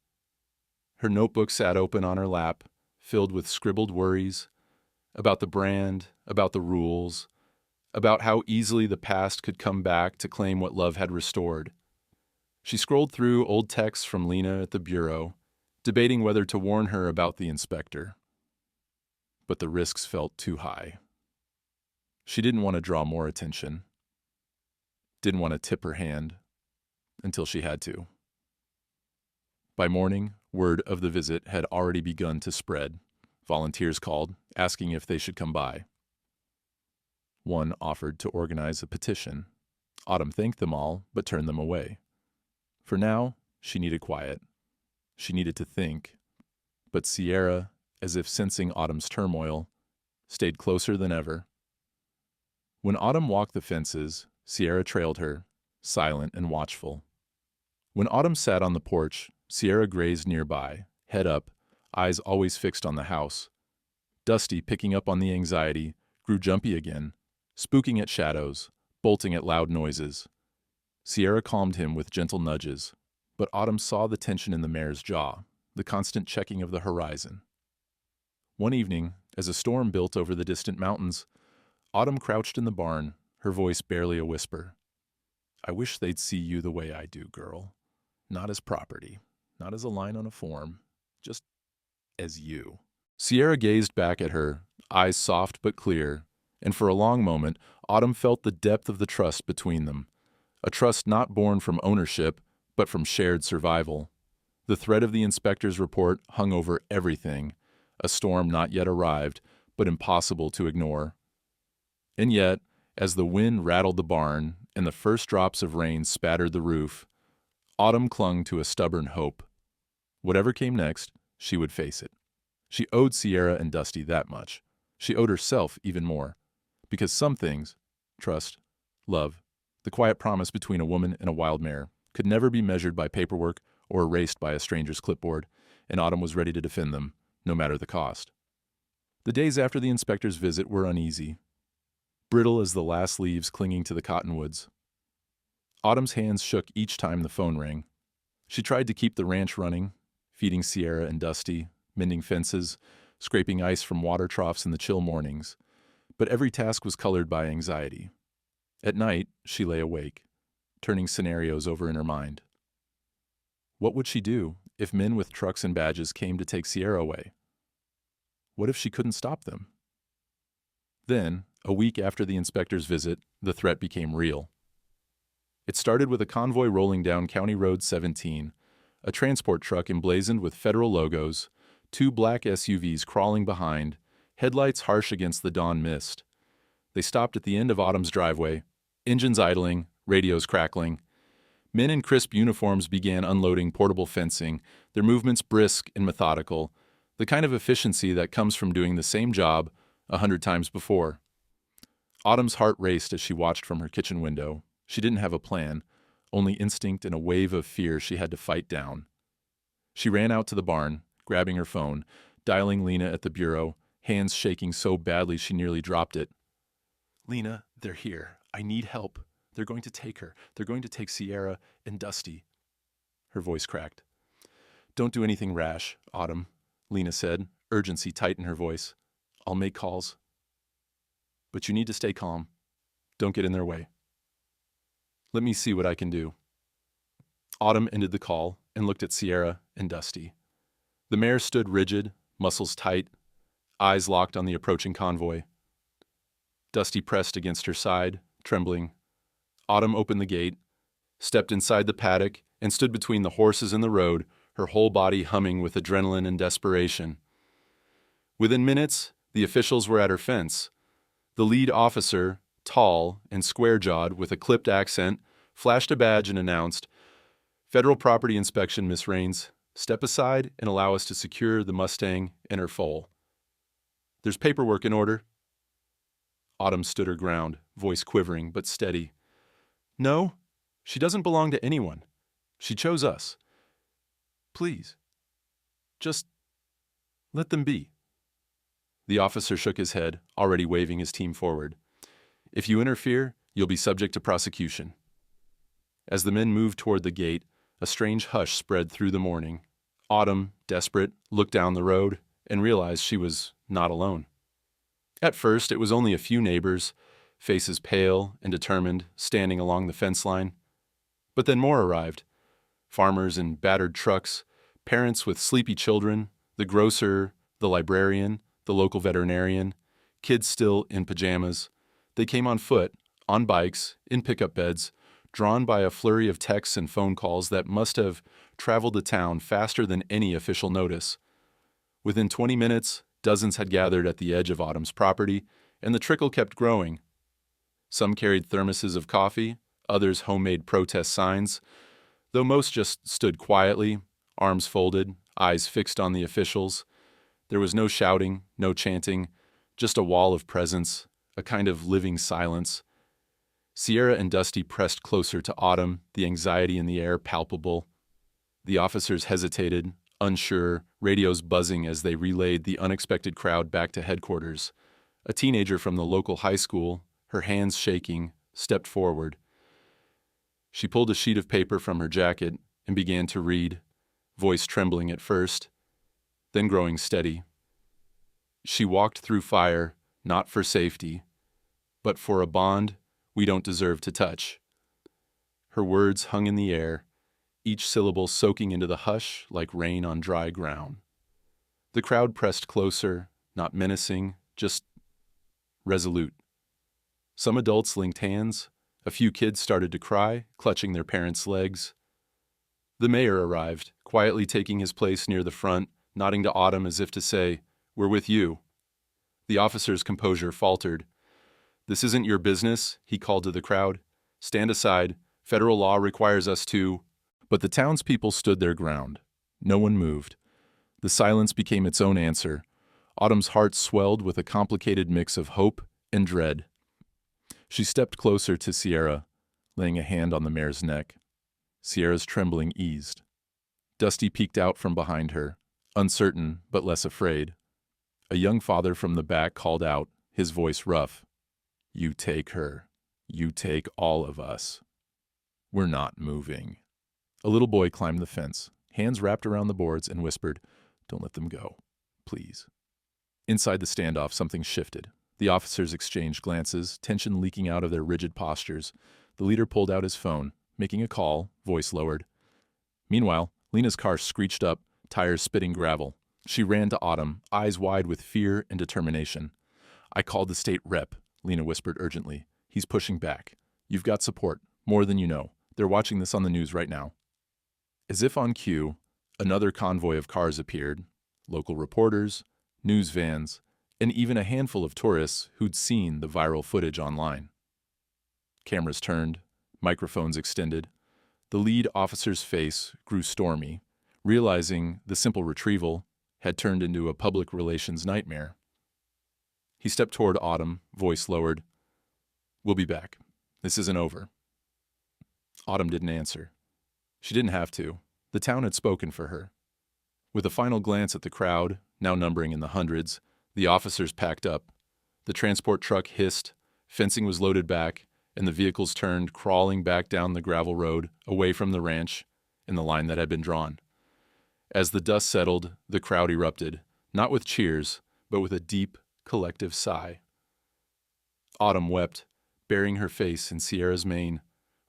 Her notebook sat open on her lap, filled with scribbled worries about the brand, about the rules, about how easily the past could come back to claim what love had restored. She scrolled through old texts from Lena at the bureau, debating whether to warn her about the inspector. But the risks felt too high. She didn't want to draw more attention. Didn't want to tip her hand until she had to. By morning, word of the visit had already begun to spread. Volunteers called, asking if they should come by. One offered to organize a petition. Autumn thanked them all, but turned them away. For now, she needed quiet. She needed to think. But Sierra, as if sensing Autumn's turmoil, stayed closer than ever. When Autumn walked the fences, Sierra trailed her, silent and watchful. When Autumn sat on the porch, Sierra grazed nearby, head up, eyes always fixed on the house. Dusty, picking up on the anxiety, grew jumpy again, spooking at shadows, bolting at loud noises. Sierra calmed him with gentle nudges, but Autumn saw the tension in the mare's jaw, the constant checking of the horizon. One evening, as a storm built over the distant mountains, Autumn crouched in the barn, her voice barely a whisper. I wish they'd see you the way I do, girl. Not as property, not as a line on a form, just as you. Sierra gazed back at her, eyes soft but clear, and for a long moment, Autumn felt the depth of the trust between them, a trust not born from ownership, but from shared survival. The threat of the inspector's report hung over everything, a storm not yet arrived, but impossible to ignore. And yet, as the wind rattled the barn and the first drops of rain spattered the roof, Autumn clung to a stubborn hope. Whatever came next, she would face it. She owed Sierra and Dusty that much. She owed herself even more. Because some things, trust, love, the quiet promise between a woman and a wild mare, could never be measured by paperwork or erased by a stranger's clipboard, and Autumn was ready to defend them, no matter the cost. The days after the inspector's visit were uneasy, brittle as the last leaves clinging to the cottonwoods. Autumn's hands shook each time the phone rang. She tried to keep the ranch running, feeding Sierra and Dusty, mending fences, scraping ice from water troughs in the chill mornings, but every task was colored by anxiety. At night, she lay awake, turning scenarios over in her mind. What would she do if men with trucks and badges came to take Sierra away? What if she couldn't stop them? Then, a week after the inspector's visit, the threat became real. It started with a convoy rolling down County Road 17, a transport truck emblazoned with federal logos, two black SUVs crawling behind, headlights harsh against the dawn mist. They stopped at the end of Autumn's driveway, engines idling, radios crackling. Men in crisp uniforms began unloading portable fencing, their movements brisk and methodical, the kind of efficiency that comes from doing the same job 100 times before. Autumn's heart raced as she watched from her kitchen window. She didn't have a plan, only instinct and a wave of fear she had to fight down. She ran out to the barn, grabbing her phone, dialing Lena at the bureau, hands shaking so badly she nearly dropped it. Lena, they're here. I need help. They're going to take her. They're going to take Sierra and Dusty. Her voice cracked. Don't do anything rash, Autumn, Lena said, urgency tight in her voice. I'll make calls. But you need to stay calm. Don't get in their way. Let me see what I can do. Autumn ended the call and looked at Sierra and Dusty. The mare stood rigid, muscles tight, eyes locked on the approaching convoy. Dusty pressed against her side, trembling. Autumn opened the gate, stepped inside the paddock, and stood between the horses and the road, her whole body humming with adrenaline and desperation. Within minutes, the officials were at her fence. The lead officer, tall and square-jawed with a clipped accent, flashed a badge and announced, "Federal Property Inspection, Miss Raines. Step aside and allow us to secure the Mustang and her foal. There's paperwork in order." Autumn stood her ground, voice quivering but steady. "No, she doesn't belong to anyone. She chose us. Please, just let them be." The officer shook his head, already waving his team forward. "If you interfere, you'll be subject to prosecution." As the men moved toward the gate, a strange hush spread through the morning. Autumn, desperate, looked down the road and realized she was not alone. At first, it was only a few neighbors, faces pale and determined, standing along the fence line. But then more arrived. Farmers in battered trucks, parents with sleepy children, the grocer, the librarian, the local veterinarian, kids still in pajamas. They came on foot, on bikes, in pickup beds, drawn by a flurry of texts and phone calls that must have traveled the town faster than any official notice. Within 20 minutes, dozens had gathered at the edge of Autumn's property, and the trickle kept growing. Some carried thermoses of coffee, others homemade protest signs, though most just stood quietly, arms folded, eyes fixed on the officials. There was no shouting, no chanting, just a wall of presence, a kind of living silence. Sierra and Dusty pressed closer to Autumn, the anxiety in the air palpable. The officers hesitated, unsure, radios buzzing as they relayed the unexpected crowd back to headquarters. A teenager from the local high school, her hands shaking, stepped forward. She pulled a sheet of paper from her jacket and began to read, voice trembling at first, then growing steady. She walked through fire, not for safety, but for a bond we don't deserve to touch. Her words hung in the air, each syllable soaking into the hush like rain on dry ground. The crowd pressed closer, not menacing, just resolute. Some adults linked hands. A few kids started to cry, clutching their parents' legs. The mayor arrived, quietly taking his place near the front, nodding to Autumn as if to say, "We're with you." The officer's composure faltered. "This isn't your business," he called to the crowd. "Stand aside. Federal law requires us to—" But the townspeople stood their ground. No one moved. The silence became its own answer. Autumn's heart swelled with a complicated mix of hope and dread. She stepped closer to Sierra, laying a hand on the mare's neck. Sierra's trembling eased. Dusty peeked out from behind her, uncertain but less afraid. A young father from the back called out, his voice rough. "You take her. You take all of us. We're not moving." A little boy climbed the fence, hands wrapped around the boards, and whispered, "Don't let them go, please." Inside the standoff, something shifted. The officers exchanged glances, tension leaking out of their rigid postures. The leader pulled out his phone, making a call, voice lowered. Meanwhile, Lena's car screeched up, tires spitting gravel. She ran to Autumn, eyes wide with fear and determination. "I called the state rep," Lena whispered urgently. "He's pushing back. You've got support, more than you know. They're watching this on the news right now." As if on cue, another convoy of cars appeared, local reporters, news vans, and even a handful of tourists who'd seen the viral footage online. Cameras turned, microphones extended. The lead officer's face grew stormy, realizing the simple retrieval had turned into a public relations nightmare. He stepped toward Autumn, voice lowered. "We'll be back. This isn't over." Autumn didn't answer. She didn't have to. The town had spoken for her. With a final glance at the crowd, now numbering in the hundreds, the officers packed up. The transport truck hissed, fencing was loaded back, and the vehicles turned, crawling back down the gravel road, away from the ranch, in the line that had been drawn. As the dust settled, the crowd erupted, not with cheers, but with a deep, collective sigh. Autumn wept, burying her face in Sierra's mane,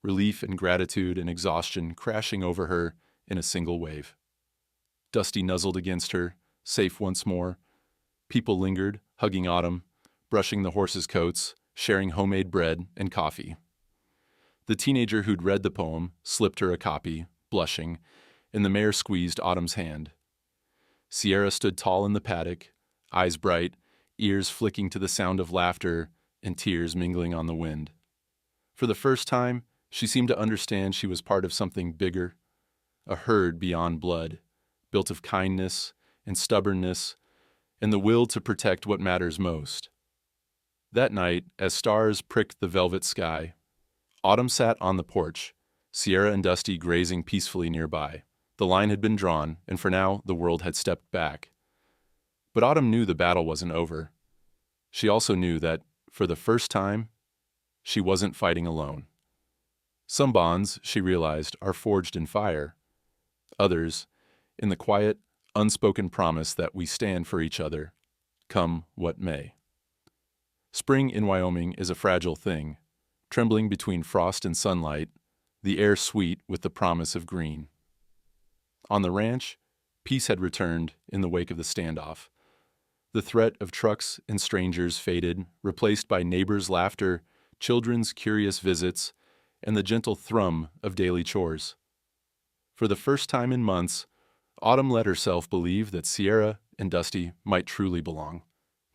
relief and gratitude and exhaustion crashing over her in a single wave. Dusty nuzzled against her, safe once more. People lingered, hugging Autumn, brushing the horses' coats, sharing homemade bread and coffee. The teenager who'd read the poem slipped her a copy, blushing, and the mare squeezed Autumn's hand. Sierra stood tall in the paddock, eyes bright, ears flicking to the sound of laughter and tears mingling on the wind. For the first time, she seemed to understand she was part of something bigger, a herd beyond blood, built of kindness and stubbornness and the will to protect what matters most. That night, as stars pricked the velvet sky, Autumn sat on the porch, Sierra and Dusty grazing peacefully nearby. The line had been drawn, and for now, the world had stepped back. But Autumn knew the battle wasn't over. She also knew that, for the first time, she wasn't fighting alone. Some bonds, she realized, are forged in fire. Others, in the quiet, unspoken promise that we stand for each other, come what may. Spring in Wyoming is a fragile thing, trembling between frost and sunlight, the air sweet with the promise of green. On the ranch, peace had returned in the wake of the standoff. The threat of trucks and strangers faded, replaced by neighbors' laughter, children's curious visits, and the gentle thrum of daily chores. For the first time in months, Autumn let herself believe that Sierra and Dusty might truly belong,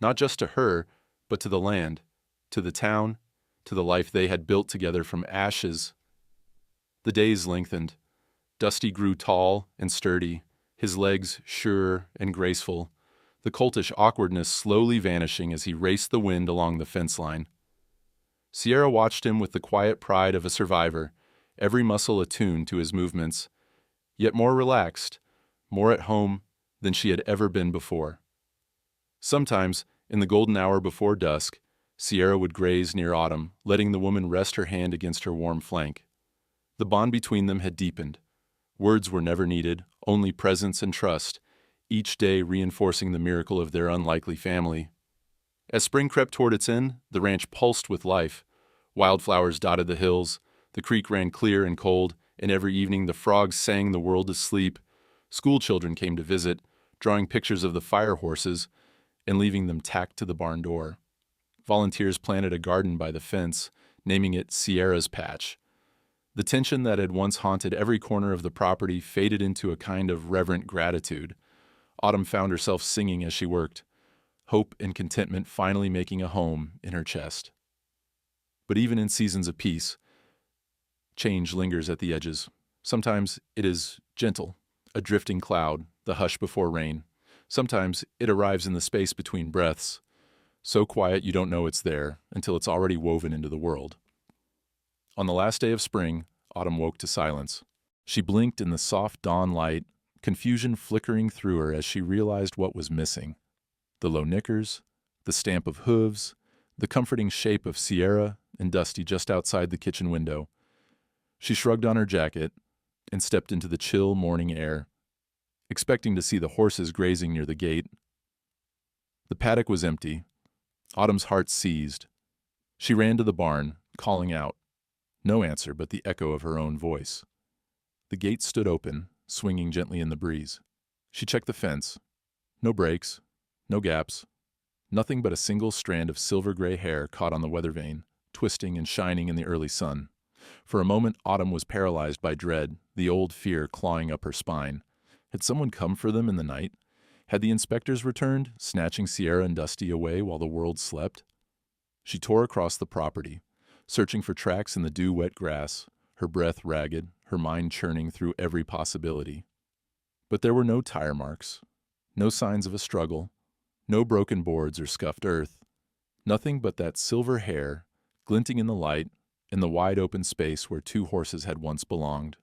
not just to her, but to the land, to the town, to the life they had built together from ashes. The days lengthened. Dusty grew tall and sturdy, his legs sure and graceful, the coltish awkwardness slowly vanishing as he raced the wind along the fence line. Sierra watched him with the quiet pride of a survivor, every muscle attuned to his movements, yet more relaxed, more at home than she had ever been before. Sometimes, in the golden hour before dusk, Sierra would graze near Autumn, letting the woman rest her hand against her warm flank. The bond between them had deepened. Words were never needed, only presence and trust, each day reinforcing the miracle of their unlikely family. As spring crept toward its end, the ranch pulsed with life. Wildflowers dotted the hills, the creek ran clear and cold, and every evening the frogs sang the world to sleep. School children came to visit, drawing pictures of the fire horses and leaving them tacked to the barn door. Volunteers planted a garden by the fence, naming it Sierra's Patch. The tension that had once haunted every corner of the property faded into a kind of reverent gratitude. Autumn found herself singing as she worked, hope and contentment finally making a home in her chest. But even in seasons of peace, change lingers at the edges. Sometimes it is gentle, a drifting cloud, the hush before rain. Sometimes it arrives in the space between breaths, so quiet you don't know it's there until it's already woven into the world. On the last day of spring, Autumn woke to silence. She blinked in the soft dawn light, confusion flickering through her as she realized what was missing. The low knickers, the stamp of hooves, the comforting shape of Sierra and Dusty just outside the kitchen window. She shrugged on her jacket and stepped into the chill morning air, expecting to see the horses grazing near the gate. The paddock was empty. Autumn's heart seized. She ran to the barn, calling out. No answer but the echo of her own voice. The gate stood open, swinging gently in the breeze. She checked the fence. No breaks, no gaps, nothing but a single strand of silver-gray hair caught on the weather vane, twisting and shining in the early sun. For a moment, Autumn was paralyzed by dread, the old fear clawing up her spine. Had someone come for them in the night? Had the inspectors returned, snatching Sierra and Dusty away while the world slept? She tore across the property, searching for tracks in the dew-wet grass, her breath ragged, her mind churning through every possibility. But there were no tire marks, no signs of a struggle, no broken boards or scuffed earth, nothing but that silver hair, glinting in the light, in the wide-open space where two horses had once belonged.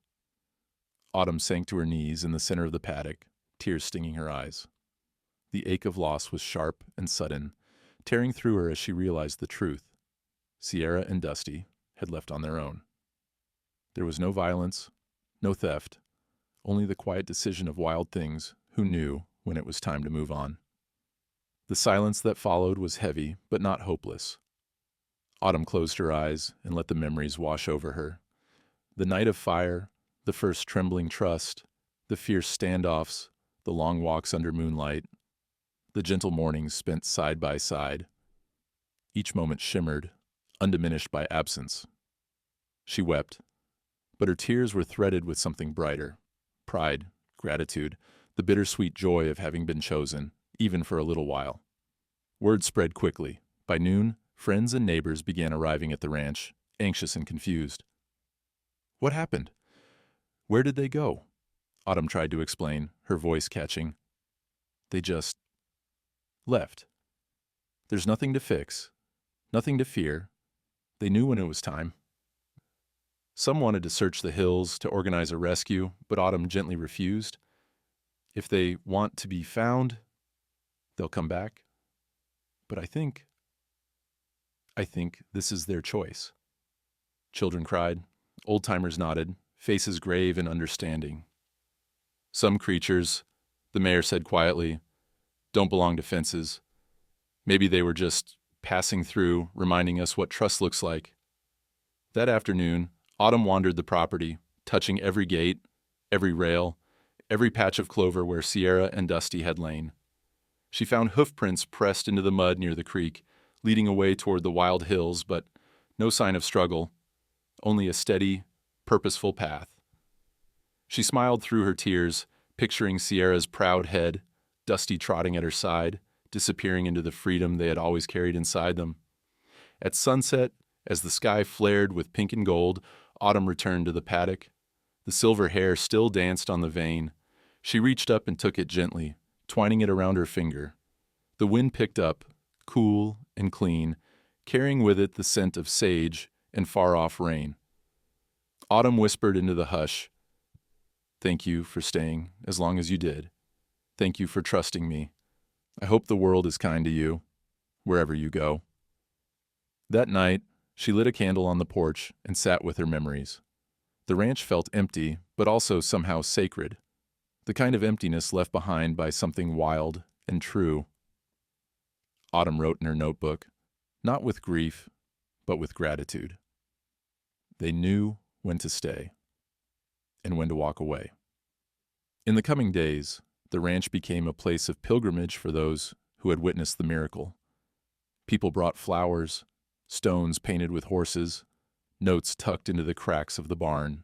Autumn sank to her knees in the center of the paddock, tears stinging her eyes. The ache of loss was sharp and sudden, tearing through her as she realized the truth. Sierra and Dusty had left on their own. There was no violence, no theft, only the quiet decision of wild things who knew when it was time to move on. The silence that followed was heavy, but not hopeless. Autumn closed her eyes and let the memories wash over her. The night of fire, the first trembling trust, the fierce standoffs, the long walks under moonlight, the gentle mornings spent side by side. Each moment shimmered, undiminished by absence. She wept, but her tears were threaded with something brighter: pride, gratitude, the bittersweet joy of having been chosen, even for a little while. Word spread quickly. By noon, friends and neighbors began arriving at the ranch, anxious and confused. What happened? Where did they go? Autumn tried to explain, her voice catching. They just left. There's nothing to fix, nothing to fear. They knew when it was time. Some wanted to search the hills to organize a rescue, but Autumn gently refused. If they want to be found, they'll come back. But I think this is their choice. Children cried, old-timers nodded, faces grave and understanding. Some creatures, the mayor said quietly, don't belong to fences. Maybe they were just passing through, reminding us what trust looks like. That afternoon, Autumn wandered the property, touching every gate, every rail, every patch of clover where Sierra and Dusty had lain. She found hoofprints pressed into the mud near the creek, leading away toward the wild hills, but no sign of struggle, only a steady, purposeful path. She smiled through her tears, picturing Sierra's proud head, Dusty trotting at her side, disappearing into the freedom they had always carried inside them. At sunset, as the sky flared with pink and gold, Autumn returned to the paddock. The silver hair still danced on the vein. She reached up and took it gently, twining it around her finger. The wind picked up, cool and clean, carrying with it the scent of sage and far-off rain. Autumn whispered into the hush, "Thank you for staying as long as you did. Thank you for trusting me. I hope the world is kind to you, wherever you go." That night, she lit a candle on the porch and sat with her memories. The ranch felt empty, but also somehow sacred. The kind of emptiness left behind by something wild and true. Autumn wrote in her notebook, not with grief, but with gratitude. They knew when to stay and when to walk away. In the coming days, the ranch became a place of pilgrimage for those who had witnessed the miracle. People brought flowers, stones painted with horses, notes tucked into the cracks of the barn.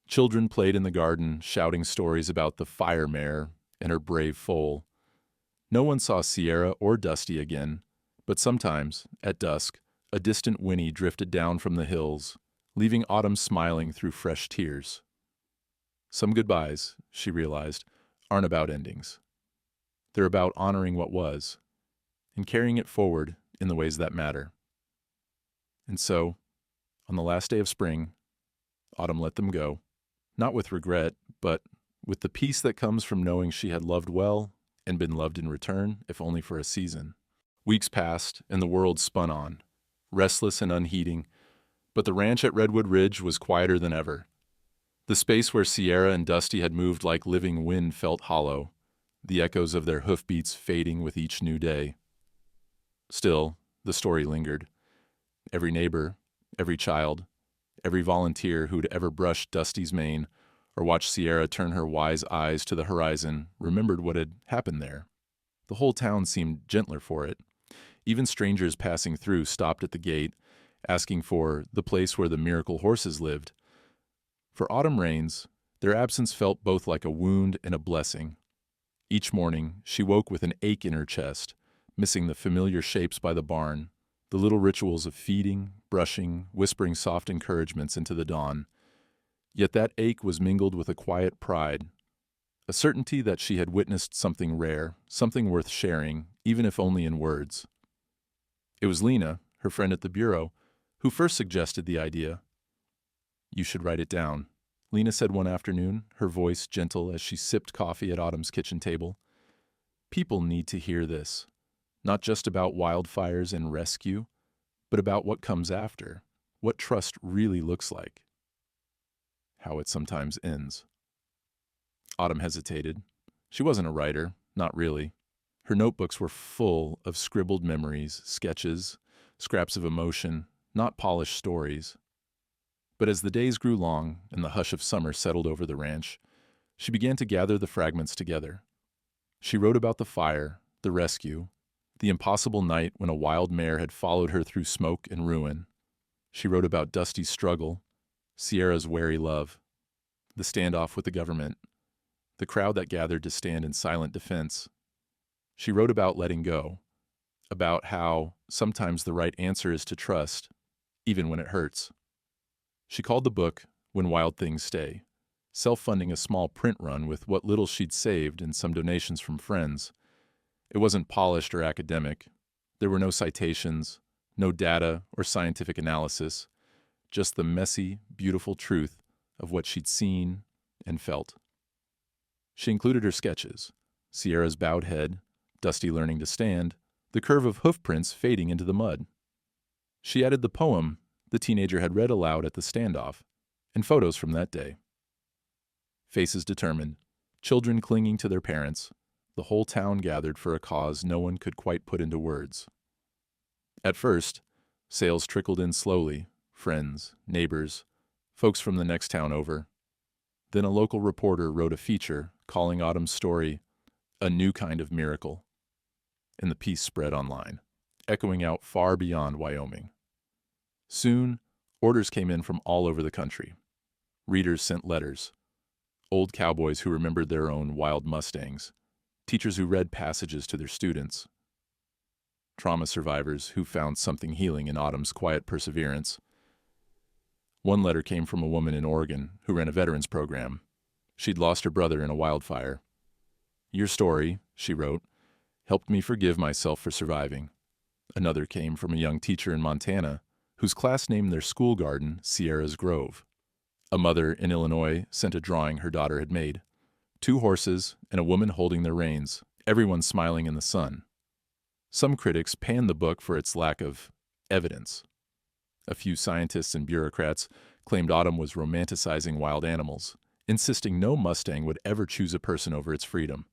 Children played in the garden, shouting stories about the fire mare and her brave foal. No one saw Sierra or Dusty again, but sometimes, at dusk, a distant whinny drifted down from the hills, leaving Autumn smiling through fresh tears. Some goodbyes, she realized, aren't about endings. They're about honoring what was and carrying it forward in the ways that matter. And so, on the last day of spring, Autumn let them go, not with regret, but with the peace that comes from knowing she had loved well and been loved in return, if only for a season. Weeks passed, and the world spun on, restless and unheeding, but the ranch at Redwood Ridge was quieter than ever. The space where Sierra and Dusty had moved like living wind felt hollow, the echoes of their hoofbeats fading with each new day. Still, the story lingered. Every neighbor, every child, every volunteer who'd ever brushed Dusty's mane or watched Sierra turn her wise eyes to the horizon remembered what had happened there. The whole town seemed gentler for it. Even strangers passing through stopped at the gate, asking for the place where the miracle horses lived. For Autumn Rains, their absence felt both like a wound and a blessing. Each morning, she woke with an ache in her chest, missing the familiar shapes by the barn, the little rituals of feeding, brushing, whispering soft encouragements into the dawn. Yet that ache was mingled with a quiet pride, a certainty that she had witnessed something rare, something worth sharing, even if only in words. It was Lena, her friend at the bureau, who first suggested the idea. "You should write it down," Lena said one afternoon, her voice gentle as she sipped coffee at Autumn's kitchen table. "People need to hear this, not just about wildfires and rescue, but about what comes after, what trust really looks like, how it sometimes ends." Autumn hesitated. She wasn't a writer, not really. Her notebooks were full of scribbled memories, sketches, scraps of emotion, not polished stories. But as the days grew long and the hush of summer settled over the ranch, she began to gather the fragments together. She wrote about the fire, the rescue, the impossible night when a wild mare had followed her through smoke and ruin. She wrote about Dusty's struggle, Sierra's wary love, the standoff with the government, the crowd that gathered to stand in silent defense. She wrote about letting go, about how sometimes the right answer is to trust, even when it hurts. She called the book When Wild Things Stay, self-funding a small print run with what little she'd saved and some donations from friends. It wasn't polished or academic. There were no citations, no data or scientific analysis, just the messy, beautiful truth of what she'd seen and felt. She included her sketches, Sierra's bowed head, Dusty learning to stand, the curve of hoof prints fading into the mud. She added the poem the teenager had read aloud at the standoff, and photos from that day. Faces determined, children clinging to their parents, the whole town gathered for a cause no one could quite put into words. At first, sales trickled in slowly, friends, neighbors, folks from the next town over. Then a local reporter wrote a feature calling Autumn's story a new kind of miracle, and the piece spread online, echoing out far beyond Wyoming. Soon, orders came in from all over the country. Readers sent letters. Old cowboys who remembered their own wild Mustangs. Teachers who read passages to their students. Trauma survivors who found something healing in Autumn's quiet perseverance. One letter came from a woman in Oregon who ran a veterans program. She'd lost her brother in a wildfire. "Your story," she wrote, "helped me forgive myself for surviving." Another came from a young teacher in Montana whose class named their school garden Sierra's Grove. A mother in Illinois sent a drawing her daughter had made. 2 horses and a woman holding their reins, everyone smiling in the sun. Some critics panned the book for its lack of evidence. A few scientists and bureaucrats claimed Autumn was romanticizing wild animals, insisting no Mustang would ever choose a person over its freedom.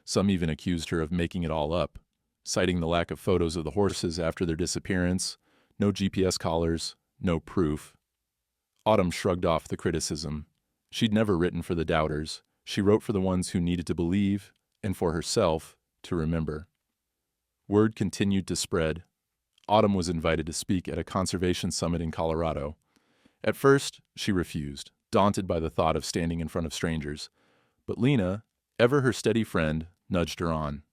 Some even accused her of making it all up, citing the lack of photos of the horses after their disappearance, no GPS collars, no proof. Autumn shrugged off the criticism. She'd never written for the doubters. She wrote for the ones who needed to believe, and for herself to remember. Word continued to spread. Autumn was invited to speak at a conservation summit in Colorado. At first, she refused, daunted by the thought of standing in front of strangers. But Lena, ever her steady friend, nudged her on.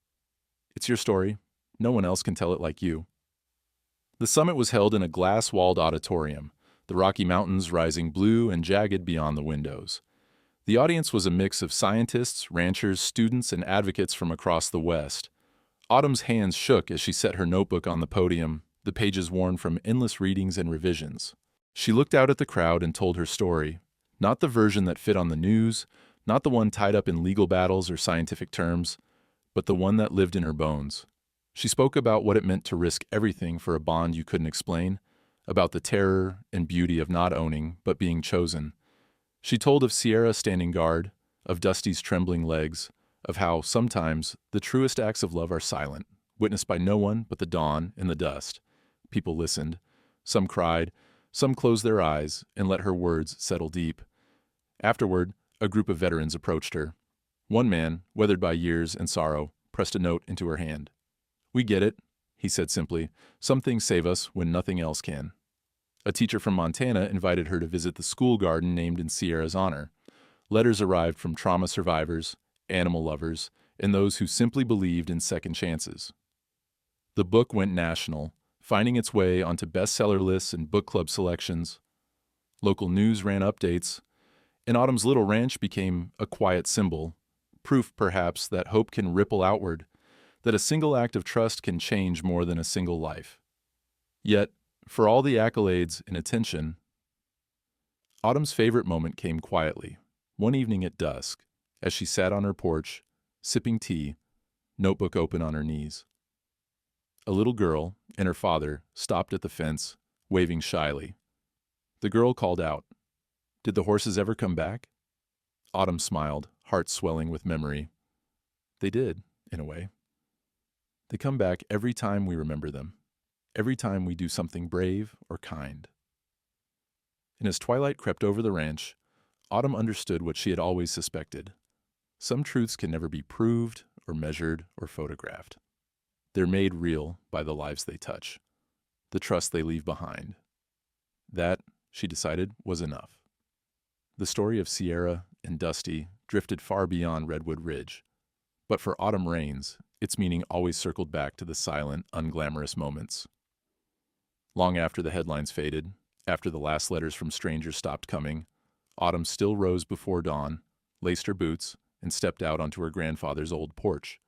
"It's your story. No one else can tell it like you." The summit was held in a glass-walled auditorium, the Rocky Mountains rising blue and jagged beyond the windows. The audience was a mix of scientists, ranchers, students, and advocates from across the West. Autumn's hands shook as she set her notebook on the podium, the pages worn from endless readings and revisions. She looked out at the crowd and told her story, not the version that fit on the news, not the one tied up in legal battles or scientific terms, but the one that lived in her bones. She spoke about what it meant to risk everything for a bond you couldn't explain, about the terror and beauty of not owning, but being chosen. She told of Sierra standing guard, of Dusty's trembling legs, of how, sometimes, the truest acts of love are silent, witnessed by no one but the dawn and the dust. People listened. Some cried, some closed their eyes and let her words settle deep. Afterward, a group of veterans approached her. One man, weathered by years and sorrow, pressed a note into her hand. "We get it," he said simply. "Some things save us when nothing else can." A teacher from Montana invited her to visit the school garden named in Sierra's honor. Letters arrived from trauma survivors, animal lovers, and those who simply believed in second chances. The book went national, finding its way onto bestseller lists and book club selections. Local news ran updates, and Autumn's little ranch became a quiet symbol, proof perhaps that hope can ripple outward, that a single act of trust can change more than a single life. Yet, for all the accolades and attention, Autumn's favorite moment came quietly, one evening at dusk, as she sat on her porch, sipping tea, notebook open on her knees. A little girl and her father stopped at the fence, waving shyly. The girl called out, "Did the horses ever come back?" Autumn smiled, heart swelling with memory. "They did, in a way. They come back every time we remember them, every time we do something brave or kind." And as twilight crept over the ranch, Autumn understood what she had always suspected. Some truths can never be proved or measured or photographed. They're made real by the lives they touch, the trust they leave behind. That, she decided, was enough. The story of Sierra and Dusty drifted far beyond Redwood Ridge, but for Autumn Rains, its meaning always circled back to the silent, unglamorous moments. Long after the headlines faded, after the last letters from strangers stopped coming, Autumn still rose before dawn, laced her boots, and stepped out onto her grandfather's old porch.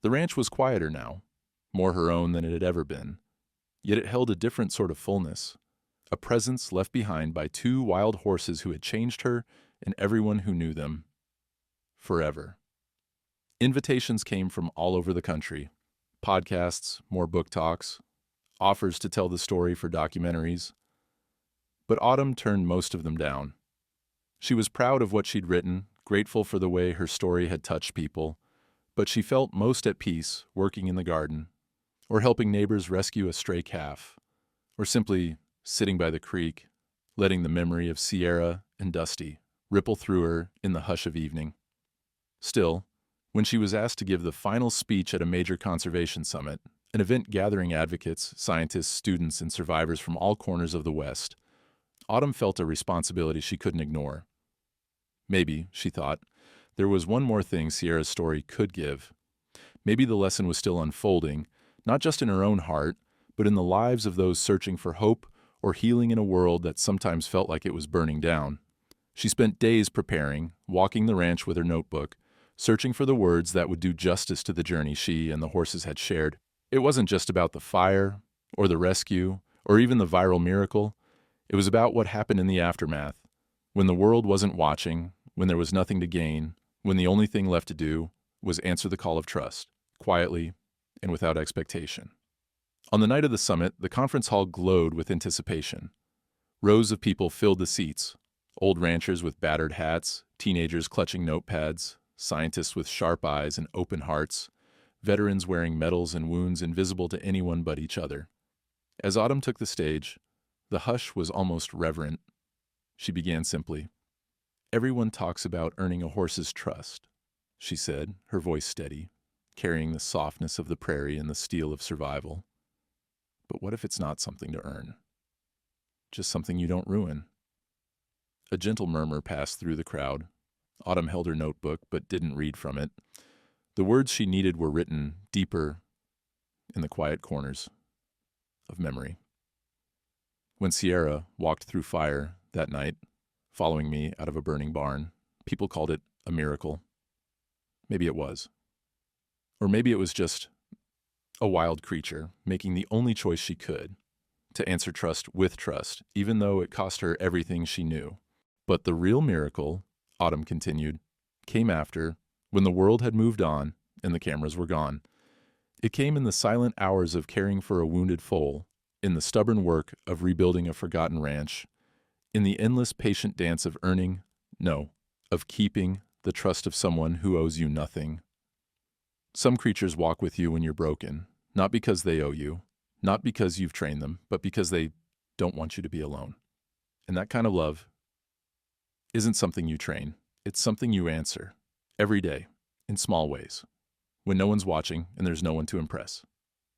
The ranch was quieter now, more her own than it had ever been, yet it held a different sort of fullness, a presence left behind by two wild horses who had changed her and everyone who knew them. Forever. Invitations came from all over the country. Podcasts, more book talks, offers to tell the story for documentaries. But Autumn turned most of them down. She was proud of what she'd written, grateful for the way her story had touched people, but she felt most at peace working in the garden, or helping neighbors rescue a stray calf, or simply sitting by the creek, letting the memory of Sierra and Dusty ripple through her in the hush of evening. Still, when she was asked to give the final speech at a major conservation summit, an event gathering advocates, scientists, students, and survivors from all corners of the West, Autumn felt a responsibility she couldn't ignore. Maybe, she thought, there was one more thing Sierra's story could give. Maybe the lesson was still unfolding, not just in her own heart, but in the lives of those searching for hope or healing in a world that sometimes felt like it was burning down. She spent days preparing, walking the ranch with her notebook, searching for the words that would do justice to the journey she and the horses had shared. It wasn't just about the fire, or the rescue, or even the viral miracle. It was about what happened in the aftermath, when the world wasn't watching, when there was nothing to gain, when the only thing left to do was answer the call of trust, quietly and without expectation. On the night of the summit, the conference hall glowed with anticipation. Rows of people filled the seats, old ranchers with battered hats, teenagers clutching notepads, scientists with sharp eyes and open hearts, veterans wearing medals and wounds invisible to anyone but each other. As Autumn took the stage, the hush was almost reverent. She began simply. "Everyone talks about earning a horse's trust," she said, her voice steady, carrying the softness of the prairie and the steel of survival. But what if it's not something to earn? Just something you don't ruin? A gentle murmur passed through the crowd. Autumn held her notebook, but didn't read from it. The words she needed were written deeper in the quiet corners of memory. When Sierra walked through fire that night, following me out of a burning barn, people called it a miracle. Maybe it was. Or maybe it was just a wild creature making the only choice she could, to answer trust with trust, even though it cost her everything she knew. But the real miracle, Autumn continued, came after, when the world had moved on and the cameras were gone. It came in the silent hours of caring for a wounded foal, in the stubborn work of rebuilding a forgotten ranch, in the endless patient dance of earning, no, of keeping the trust of someone who owes you nothing. Some creatures walk with you when you're broken, not because they owe you, not because you've trained them, but because they don't want you to be alone. And that kind of love isn't something you train. It's something you answer, every day, in small ways, when no one's watching and there's no one to impress.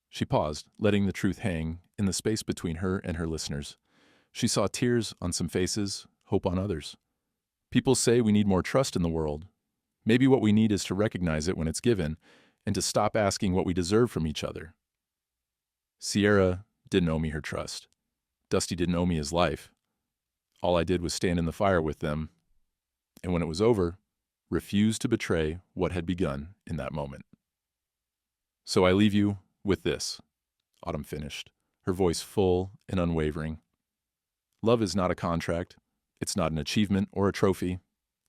She paused, letting the truth hang in the space between her and her listeners. She saw tears on some faces, hope on others. People say we need more trust in the world. Maybe what we need is to recognize it when it's given, and to stop asking what we deserve from each other. Sierra didn't owe me her trust. Dusty didn't owe me his life. All I did was stand in the fire with them, and when it was over, refused to betray what had begun in that moment. So I leave you with this, Autumn finished, her voice full and unwavering. Love is not a contract. It's not an achievement or a trophy.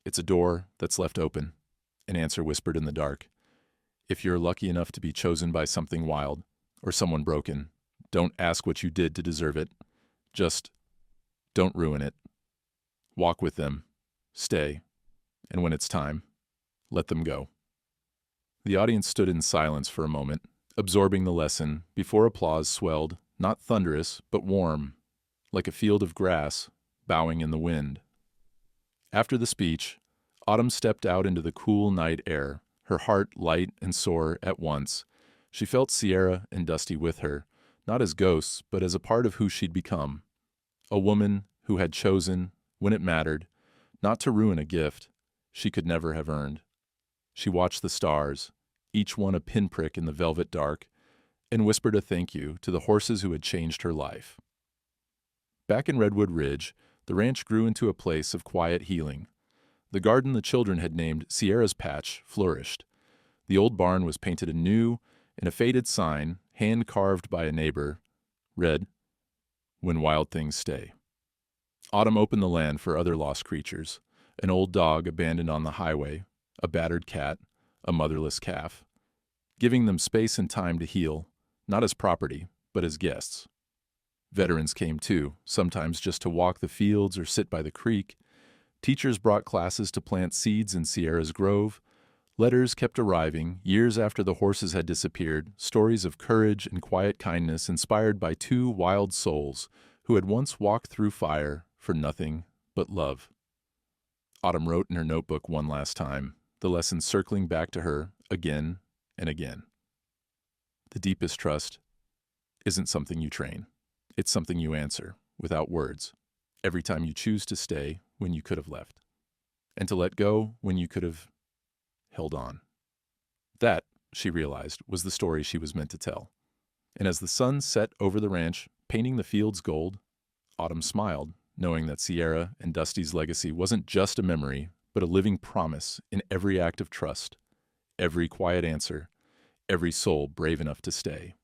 It's a door that's left open, an answer whispered in the dark. If you're lucky enough to be chosen by something wild or someone broken, don't ask what you did to deserve it. Just don't ruin it. Walk with them, stay, and when it's time, let them go. The audience stood in silence for a moment, absorbing the lesson, before applause swelled, not thunderous, but warm, like a field of grass bowing in the wind. After the speech, Autumn stepped out into the cool night air, her heart light and sore at once. She felt Sierra and Dusty with her, not as ghosts, but as a part of who she'd become. A woman who had chosen, when it mattered, not to ruin a gift she could never have earned. She watched the stars, each one a pinprick in the velvet dark, and whispered a thank you to the horses who had changed her life. Back in Redwood Ridge, the ranch grew into a place of quiet healing. The garden the children had named Sierra's Patch flourished. The old barn was painted anew, and a faded sign, hand-carved by a neighbor, read, "When Wild Things Stay." Autumn opened the land for other lost creatures, an old dog abandoned on the highway, a battered cat, a motherless calf, giving them space and time to heal, not as property, but as guests. Veterans came too, sometimes just to walk the fields or sit by the creek. Teachers brought classes to plant seeds in Sierra's grove. Letters kept arriving, years after the horses had disappeared, stories of courage and quiet kindness inspired by two wild souls who had once walked through fire for nothing but love. Autumn wrote in her notebook one last time, the lesson circling back to her again and again. The deepest trust isn't something you train. It's something you answer, without words, every time you choose to stay when you could have left, and to let go when you could have held on. That, she realized, was the story she was meant to tell. And as the sun set over the ranch, painting the fields gold, Autumn smiled, knowing that Sierra and Dusty's legacy wasn't just a memory, but a living promise in every act of trust, every quiet answer, every soul brave enough to stay.